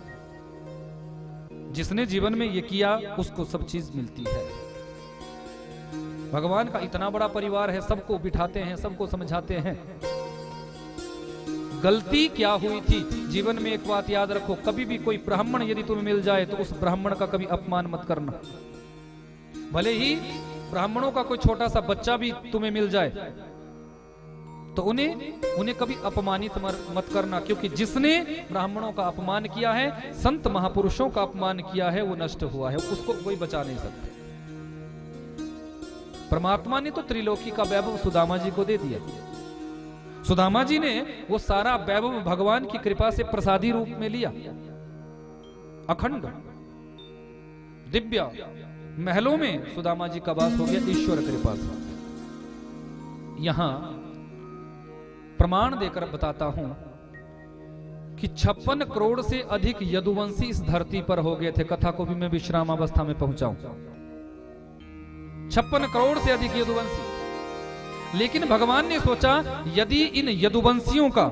जिसने जीवन में ये किया उसको सब चीज मिलती है। भगवान का इतना बड़ा परिवार है, सबको बिठाते हैं, सबको समझाते हैं। गलती क्या हुई थी जीवन में, एक बात याद रखो, कभी भी कोई ब्राह्मण यदि तुम्हें मिल जाए तो उस ब्राह्मण का कभी अपमान मत करना। भले ही ब्राह्मणों का कोई छोटा सा बच्चा भी तुम्हें मिल जाए तो उन्हें कभी अपमानित मत करना, क्योंकि जिसने ब्राह्मणों का अपमान किया है, संत महापुरुषों का अपमान किया है, वो नष्ट हुआ है, उसको कोई बचा नहीं सकता। परमात्मा ने तो त्रिलोकी का वैभव सुदामा जी को दे दिया। सुदामा जी ने वो सारा वैभव भगवान की कृपा से प्रसादी रूप में लिया। अखंड दिव्य महलों में सुदामा जी का वास हो गया ईश्वर कृपा से। यहां प्रमाण देकर बताता हूं कि 56 करोड़ से अधिक यदुवंशी इस धरती पर हो गए थे। कथा को भी मैं विश्राम अवस्था में पहुंचाऊं। 56 करोड़ से अधिक यदुवंशी। लेकिन भगवान ने सोचा यदि इन यदुवंशियों का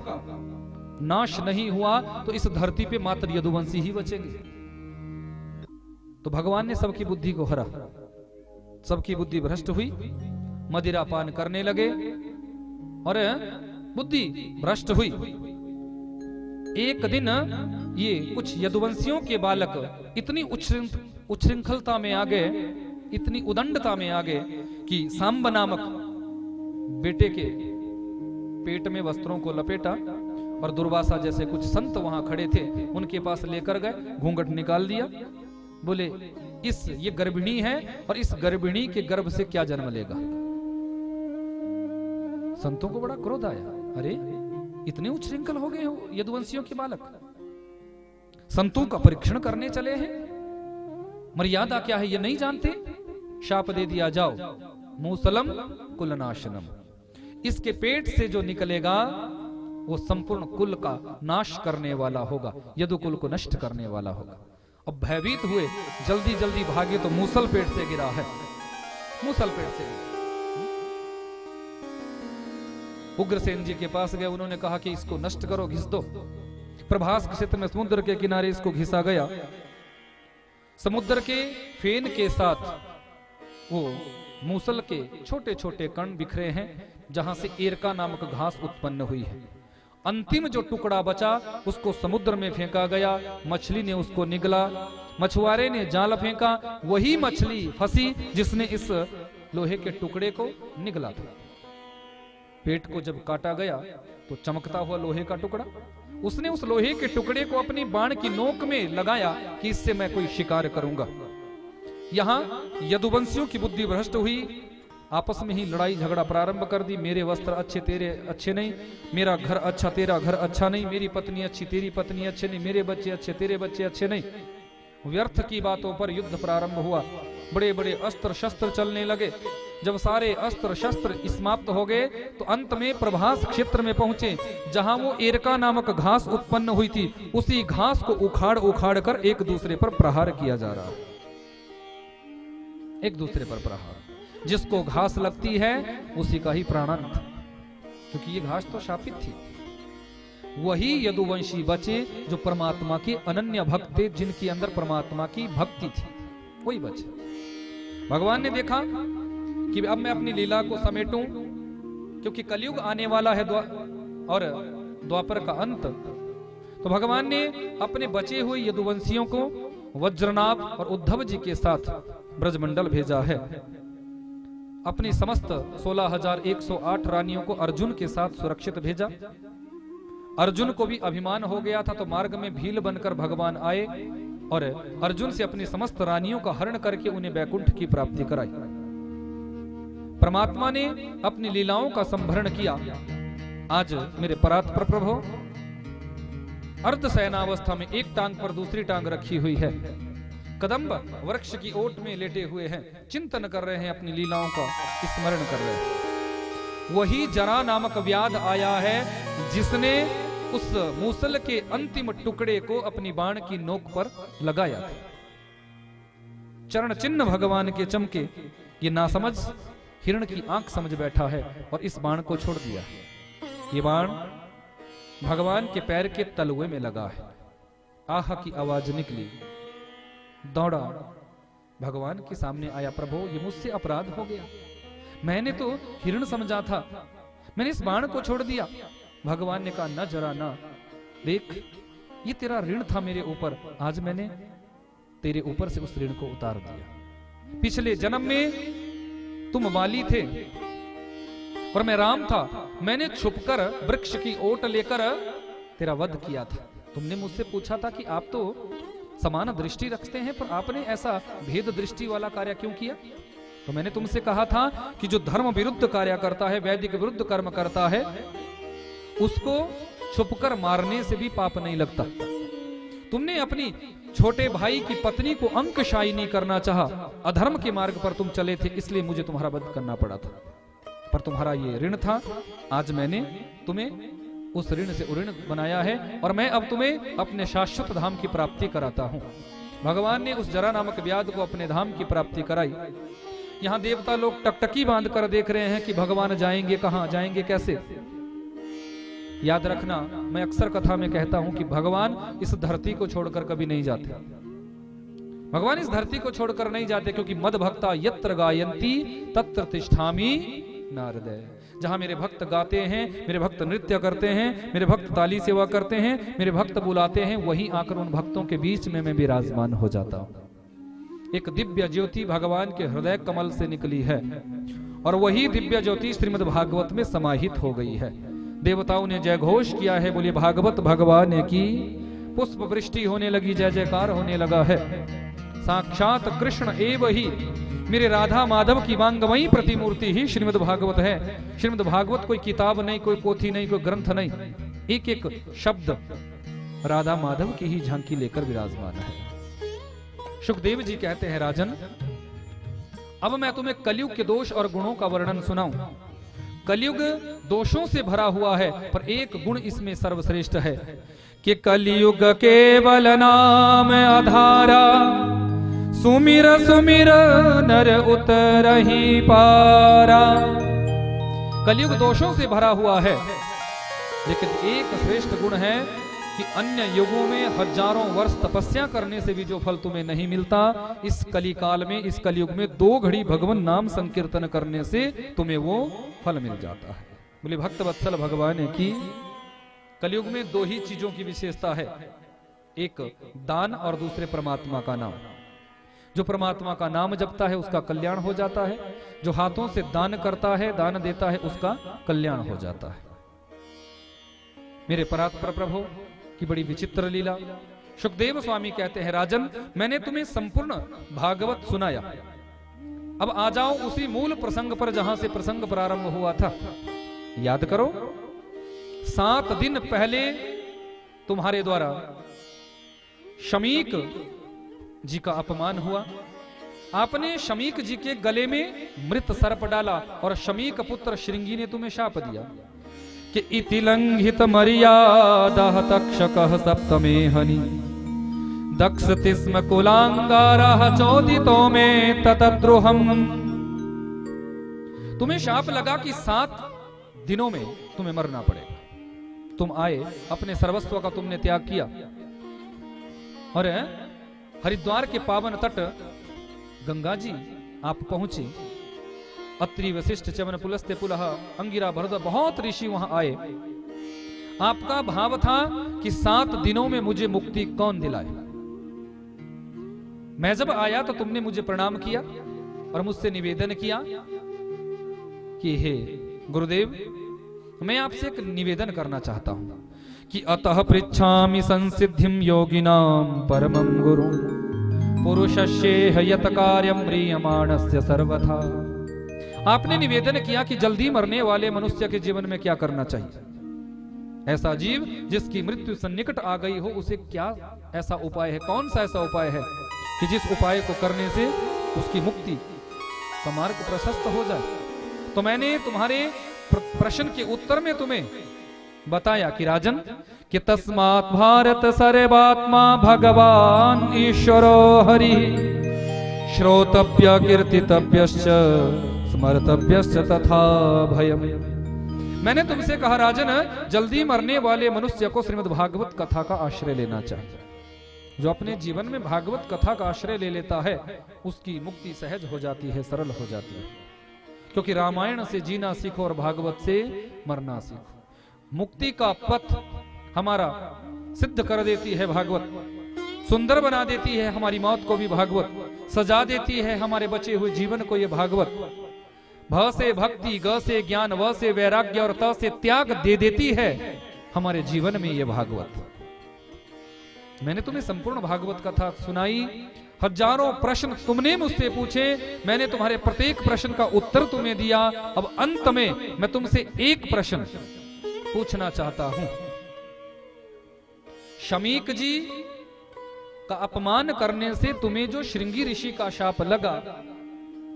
नाश नहीं हुआ तो इस धरती पे मात्र यदुवंशी ही बचेंगे। तो भगवान ने सबकी बुद्धि को हरा, सबकी बुद्धि भ्रष्ट हुई, मदिरा पान करने लगे और बुद्धि भ्रष्ट हुई। एक दिन ये कुछ यदुवंशियों के बालक इतनी उच्छृंखलता में आ गए इतनी उदंडता में आ गए कि सांब नामक बेटे के पेट में वस्त्रों को लपेटा और दुर्वासा जैसे कुछ संत वहां खड़े थे, उनके पास लेकर गए, घूंघट निकाल दिया। बोले ये गर्भिणी है और इस गर्भिणी के गर्भ से क्या जन्म लेगा। संतों को बड़ा क्रोध आया, अरे इतने उच्छृंखल हो गए हो यदुवंशियों के बालक, संतों का परीक्षण करने चले हैं, मर्यादा क्या है ये नहीं जानते। शाप दे दिया, जाओ मूसलम कुलनाशनम, इसके पेट से जो निकलेगा वो संपूर्ण कुल का नाश करने वाला होगा, यदुकुल को नष्ट करने वाला होगा। अब भयभीत हुए, जल्दी जल्दी भागे तो मूसल पेट से गिरा है, मूसल पेट से गिरा। उग्रसेन जी के पास गए, उन्होंने कहा कि इसको नष्ट करो, घिस दो। प्रभास क्षेत्र में समुद्र के किनारे इसको घिसा गया। समुद्र के फेन के साथ वो मूसल के छोटे छोटे कण बिखरे हैं, जहां से एरका नामक घास उत्पन्न हुई है। अंतिम जो टुकड़ा बचा उसको समुद्र में फेंका गया, मछली ने उसको निगला, मछुआरे ने जाल फेंका, वही मछली फंसी जिसने इस लोहे के टुकड़े को निगला था। पेट को जब काटा गया तो चमकता हुआ लोहे का टुकड़ा, उसने उस लोहे के टुकड़े को अपनी बाण की नोक में लगाया कि इससे मैं कोई शिकार करूंगा। यहां यदुवंशियों की बुद्धि भ्रष्ट हुई, आपस में ही लड़ाई झगड़ा प्रारंभ कर दी। मेरे वस्त्र अच्छे तेरे अच्छे नहीं, मेरा घर अच्छा तेरा घर अच्छा नहीं, मेरी पत्नी अच्छी तेरी पत्नी अच्छे नहीं, मेरे बच्चे अच्छे तेरे बच्चे अच्छे नहीं। व्यर्थ की बातों पर युद्ध प्रारंभ हुआ, बड़े बड़े अस्त्र शस्त्र चलने लगे। जब सारे अस्त्र शस्त्र समाप्त हो गए तो अंत में प्रभास क्षेत्र में पहुंचे, जहां वो एरका नामक घास उत्पन्न हुई थी। उसी घास को उखाड़ उखाड़ कर एक दूसरे पर प्रहार किया जा रहा, एक दूसरे पर प्रहार। जिसको घास लगती है उसी का ही प्राणांत, क्योंकि ये घास तो शापित थी। वही यदुवंशी बचे जो परमात्मा के अनन्य भक्त थे, जिनके अंदर परमात्मा की भक्ति थी, वही बचे। भगवान ने देखा कि अब मैं अपनी लीला को समेटूं, क्योंकि कलयुग आने वाला है और द्वापर का अंत। तो भगवान ने अपने बचे हुए यदुवंशियों को वज्रनाभ और उद्धव जी के साथ ब्रजमंडल भेजा है। अपनी समस्त 16,108 रानियों को अर्जुन के साथ सुरक्षित भेजा। अर्जुन को भी अभिमान हो गया था, तो मार्ग में भील बनकर भगवान आए और अर्जुन से अपनी समस्त रानियों का हरण करके उन्हें वैकुंठ की प्राप्ति कराई। परमात्मा ने अपनी लीलाओं का संभरण किया। आज मेरे परात्पर प्रभु अर्ध शयनावस्था में एक टांग पर दूसरी टांग रखी हुई है, कदम्ब वृक्ष की ओट में लेटे हुए हैं, चिंतन कर रहे हैं, अपनी लीलाओं का स्मरण कर रहे हैं। वही जरा नामक व्याध आया है जिसने उस मूसल के अंतिम टुकड़े को अपनी बाण की नोक पर लगाया था। चरण चिन्ह भगवान के चमके, ये नासमझ हिरण की आंख समझ बैठा है और इस बाण को छोड़ दिया। ये बाण भगवान के पैर के तलुए में लगा है। आह की आवाज निकली, दौड़ा भगवान के सामने आया, प्रभु ये मुझसे अपराध हो गया, मैंने तो हिरण समझा था, मैंने इस बाण को छोड़ दिया। भगवान ने कहा, न जरा ना, देख ये तेरा ऋण था मेरे ऊपर, आज मैंने तेरे ऊपर से उस ऋण को उतार दिया। पिछले जन्म में तुम वाली थे और मैं राम था, मैंने छुपकर वृक्ष की ओट लेकर तेरा वध किया था। तुमने मुझसे पूछा था कि आप तो समान दृष्टि रखते हैं, पर आपने ऐसा भेद दृष्टि वाला कार्य क्यों किया? तो मैंने तुमसे कहा था कि जो धर्म विरुद्ध कार्य करता है, वैदिक विरुद्ध कर्म करता है, उसको छुपकर मारने से भी पाप नहीं लगता। तुमने अपनी छोटे भाई की पत्नी को अंकशाही नहीं करना चाहा, अधर्म के मार्ग पर तुम चले थे, इसलिए मुझे तुम्हारा वध करना पड़ा था। पर तुम्हारा ये ऋण था, आज मैंने तुम्हें उस ऋण से ऋण बनाया है और मैं अब तुम्हें अपने शाश्वत धाम की प्राप्ति कराता हूं। भगवान ने उस जरा नामक व्याध को अपने धाम की प्राप्ति कराई। यहां देवता लोग टकटकी बांध कर देख रहे हैं कि भगवान जाएंगे कहां, जाएंगे कैसे। याद रखना, मैं अक्सर कथा में कहता हूं कि भगवान इस धरती को छोड़कर कभी नहीं जाते। भगवान इस धरती को छोड़कर नहीं जाते, क्योंकि मद भक्ता यत्र गायन्ति तत्र तिष्ठामि नारद। जहां मेरे भक्त गाते हैं, मेरे भक्त नृत्य करते हैं, मेरे भक्त ताली सेवा करते हैं, मेरे भक्त बुलाते हैं, वहीं आकर उन भक्तों के बीच में मैं विराजमान हो जाता हूं। एक दिव्य ज्योति भगवान के हृदय कमल से निकली है और वही दिव्य ज्योति श्रीमद् भागवत में समाहित हो गई है। देवताओं ने जय घोष किया है, बोलिए भागवत भगवान की। पुष्प वृष्टि होने लगी, जय जयकार होने लगा है। साक्षात कृष्ण एव ही मेरे राधा माधव की वांगमयी प्रतिमूर्ति ही श्रीमद् भागवत है। श्रीमद् भागवत कोई किताब नहीं, कोई पोथी नहीं, कोई ग्रंथ नहीं, एक एक शब्द राधा माधव की ही झांकी लेकर विराजमान है। सुखदेव जी कहते हैं, राजन अब मैं तुम्हें कलयुग के दोष और गुणों का वर्णन सुनाऊं। कलयुग दोषों से भरा हुआ है, पर एक गुण इसमें सर्वश्रेष्ठ है कि कलयुग केवल नाम आधारा, सुमिर सुमिर नर उतरहि पारा। कलयुग दोषों से भरा हुआ है, लेकिन एक श्रेष्ठ गुण है कि अन्य युगों में हजारों वर्ष तपस्या करने से भी जो फल तुम्हें नहीं मिलता, इस कलिकाल में, इस कलयुग में 2 घड़ी भगवान नाम संकीर्तन करने से तुम्हें वो फल मिल जाता है। बोले भक्त वत्सल भगवान की। कलयुग में 2 ही चीजों की विशेषता है, एक दान और दूसरे परमात्मा का नाम। जो परमात्मा का नाम जपता है उसका कल्याण हो जाता है, जो हाथों से दान करता है, दान देता है, उसका कल्याण हो जाता है। मेरे परात्पर प्रभु की बड़ी विचित्र लीला। सुखदेव स्वामी कहते हैं, राजन मैंने तुम्हें संपूर्ण भागवत सुनाया, अब आ जाओ उसी मूल प्रसंग पर जहां से प्रसंग प्रारंभ हुआ था। याद करो, 7 दिन पहले तुम्हारे द्वारा शमीक जी का अपमान हुआ। आपने शमीक जी के गले में मृत सर्प डाला और शमीक पुत्र श्रृंगी ने तुम्हें शाप दिया कि इति लंघित मर्यादा तक्षकः सप्तमे हनि दक्षति स्म कुलांगारः चोदितो में ततद्रुहम्। तुम्हें शाप लगा कि 7 दिनों में तुम्हें मरना पड़ेगा। तुम आए, अपने सर्वस्व का तुमने त्याग किया और हरिद्वार के पावन तट गंगा जी आप पहुंचे। अत्रि वशिष्ठ च्यवन पुलस्त्य पुलह अंगिरा भरद्वाज बहुत ऋषि वहां आए। आपका भाव था कि 7 दिनों में मुझे मुक्ति कौन दिलाए। मैं जब आया तो तुमने मुझे प्रणाम किया और मुझसे निवेदन किया कि हे गुरुदेव, मैं आपसे एक निवेदन करना चाहता हूं कि अतः पृच्छामि संसिद्धिं योगिनां परमं गुरु पुरुषस्येह यत कार्यं म्रियमाणस्य सर्वथा। आपने निवेदन किया कि जल्दी मरने वाले मनुष्य के जीवन में क्या करना चाहिए। ऐसा जीव जिसकी मृत्यु सन्निकट आ गई हो, उसे क्या ऐसा उपाय है, कौन सा ऐसा उपाय है कि जिस उपाय को करने से उसकी मुक्ति का मार्ग प्रशस्त हो जाए। तो मैंने तुम्हारे प्रश्न के उत्तर में तुम्हें बताया कि राजन कि तस्मात् भारत सर्वात्मा भगवान ईश्वरो हरि श्रोतव्य कीर्तितव्यश्च स्मर्तव्यश्च तथा भयम्। मैंने तुमसे कहा राजन, जल्दी मरने वाले मनुष्य को श्रीमद् भागवत कथा का आश्रय लेना चाहिए। जो अपने जीवन में भागवत कथा का आश्रय ले लेता है उसकी मुक्ति सहज हो जाती है, सरल हो जाती है। क्योंकि रामायण से जीना सीखो और भागवत से मरना सीखो। मुक्ति का पथ हमारा सिद्ध कर देती है भागवत, सुंदर बना देती है हमारी मौत को भी भागवत, सजा देती है हमारे बचे हुए जीवन को ये भागवत। भ से भक्ति, ग से ज्ञान, व से वैराग्य और त से त्याग दे देती है हमारे जीवन में ये भागवत। मैंने तुम्हें संपूर्ण भागवत कथा सुनाई, हजारों प्रश्न तुमने मुझसे पूछे, मैंने तुम्हारे प्रत्येक प्रश्न का उत्तर तुम्हें दिया। अब अंत में मैं तुमसे एक प्रश्न पूछना चाहता हूं। शमीक जी का अपमान करने से तुम्हें जो श्रृंगी ऋषि का शाप लगा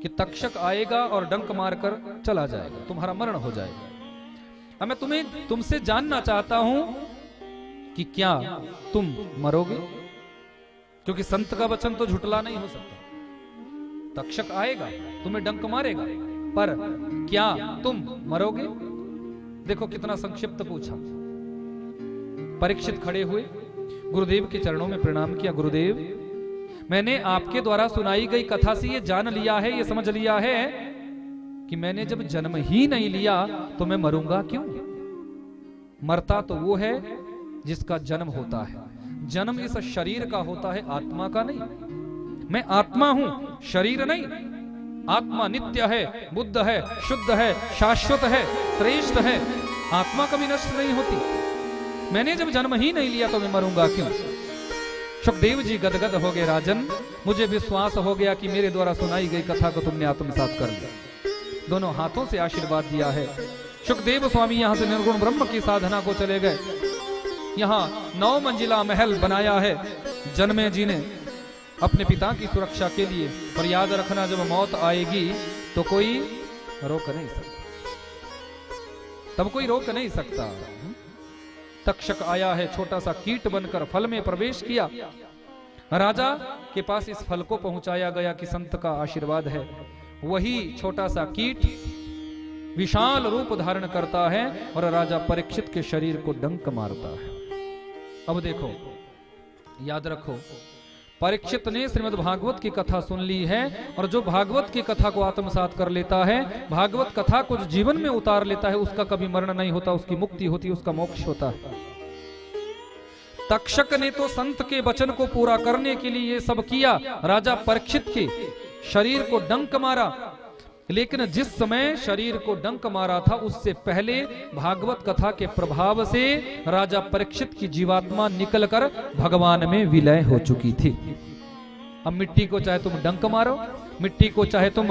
कि तक्षक आएगा और डंक मारकर चला जाएगा, तुम्हारा मरण हो जाएगा। अब मैं तुमसे जानना चाहता हूं कि क्या तुम मरोगे? क्योंकि संत का वचन तो झुटला नहीं हो सकता। तक्षक आएगा, तुम्हें डंक मारेगा, पर क्या तुम मरोगे? देखो कितना संक्षिप्त पूछा। परीक्षित खड़े हुए, गुरुदेव के चरणों में प्रणाम किया। गुरुदेव, मैंने आपके द्वारा सुनाई गई कथा से ये जान लिया है, ये समझ लिया है कि मैंने जब जन्म ही नहीं लिया तो मैं मरूंगा क्यों? मरता तो वो है जिसका जन्म होता है। जन्म इस शरीर का होता है, आत्मा का नहीं। मैं आत्मा हूं, शरीर नहीं। आत्मा नित्य है, बुद्ध है, शुद्ध है, शाश्वत है, श्रेष्ठ है। आत्मा कभी नष्ट नहीं होती। मैंने जब जन्म ही नहीं लिया तो मैं मरूंगा क्यों? सुखदेव जी गदगद हो गए, राजन मुझे विश्वास हो गया कि मेरे द्वारा सुनाई गई कथा को तुमने आत्मसात कर लिया। दोनों हाथों से आशीर्वाद दिया है। सुखदेव स्वामी यहां से निर्गुण ब्रह्म की साधना को चले गए। यहां 9 मंजिला महल बनाया है जन्मे जी ने अपने पिता की सुरक्षा के लिए। पर याद रखना, जब मौत आएगी तो कोई रोक नहीं सकता, तब कोई रोक नहीं सकता। तक्षक आया है, छोटा सा कीट बनकर फल में प्रवेश किया। राजा के पास इस फल को पहुंचाया गया कि संत का आशीर्वाद है। वही छोटा सा कीट विशाल रूप धारण करता है और राजा परीक्षित के शरीर को डंक मारता है। अब देखो, याद रखो, परीक्षित ने श्रीमद् भागवत की कथा सुन ली है, और जो भागवत की कथा को आत्मसात कर लेता है, भागवत कथा को जीवन में उतार लेता है, उसका कभी मरण नहीं होता, उसकी मुक्ति होती है, उसका मोक्ष होता है। तक्षक ने तो संत के वचन को पूरा करने के लिए ये सब किया, राजा परीक्षित के शरीर को डंक मारा। लेकिन जिस समय शरीर को डंक मारा था, उससे पहले भागवत कथा के प्रभाव से राजा परीक्षित की जीवात्मा निकलकर भगवान में विलय हो चुकी थी। अब मिट्टी को चाहे तुम डंक मारो, मिट्टी को चाहे तुम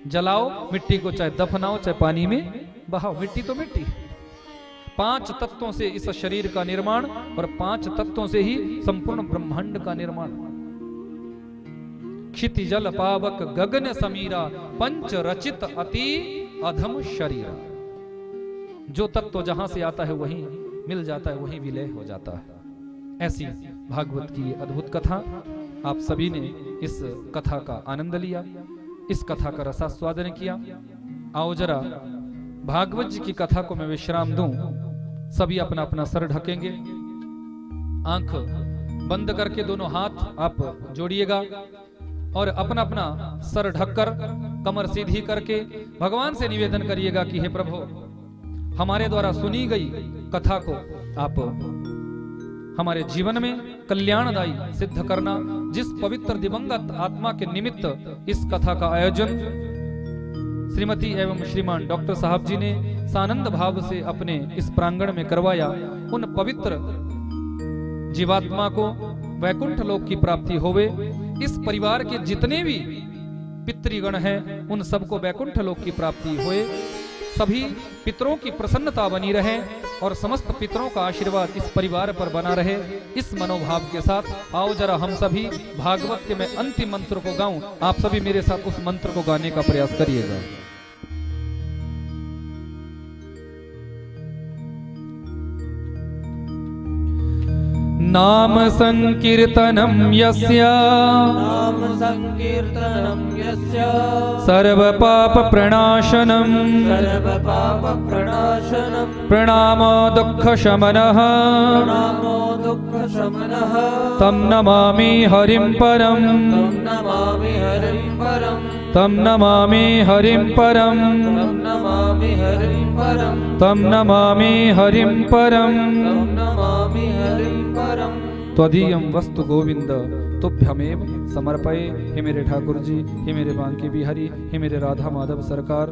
जलाओ, मिट्टी को चाहे दफनाओ, चाहे पानी में बहाओ, मिट्टी तो मिट्टी। 5 तत्वों से इस शरीर का निर्माण, और 5 तत्वों से ही संपूर्ण ब्रह्मांड का निर्माण। क्षिति जल पावक गगन समीरा, पंच रचित अति अधम शरीरा। जो तत्व जहां से आता है वहीं मिल जाता है, वहीं विलय हो जाता है। ऐसी भागवत की अद्भुत कथा, आप सभी ने इस कथा का आनंद लिया, इस कथा का रसास्वादन किया। आओ जरा भागवत जी की कथा को मैं विश्राम दूं। सभी अपना अपना सर ढकेंगे, आंख बंद करके दोनों हाथ आप जोड़िएगा और अपना अपना सर ढककर कमर सीधी करके भगवान से निवेदन करिएगा कि हे प्रभु, हमारे द्वारा सुनी गई कथा को आप हमारे जीवन में कल्याणदायी सिद्ध करना। जिस पवित्र दिवंगत आत्मा के निमित्त इस कथा का आयोजन श्रीमती एवं श्रीमान डॉक्टर साहब जी ने सानंद भाव से अपने इस प्रांगण में करवाया, उन पवित्र जीवात्मा को वैकुंठ लोक की प्राप्ति होवे। इस परिवार के जितने भी पितृगण हैं, उन सबको वैकुंठ लोक की प्राप्ति होए। सभी पितरों की प्रसन्नता बनी रहे और समस्त पितरों का आशीर्वाद इस परिवार पर बना रहे। इस मनोभाव के साथ आओ जरा हम सभी भागवत के मैं अंतिम मंत्र को गाऊं। आप सभी मेरे साथ उस मंत्र को गाने का प्रयास करिएगा। नाम संकीर्तनम यस्य, नाम संकीर्तनम यस्य, सर्व पाप प्रणाशनम, सर्व पाप प्रणाशनम, प्रणामो दुःख शमनः, प्रणामो दुःख शमनः, तं नमामि हरिं परं, तं नमामि हरिं परं, तं नमामि हरिं परं, तं नमामि हरिं परं, तं नमामि हरिं परं। तं नमामि हरिं परं। त्वदीयं वस्तु गोविंद तुभ्यमेव समर्पये। हे मेरे ठाकुर जी, हे मेरे बांके बिहारी, हे मेरे राधा माधव सरकार।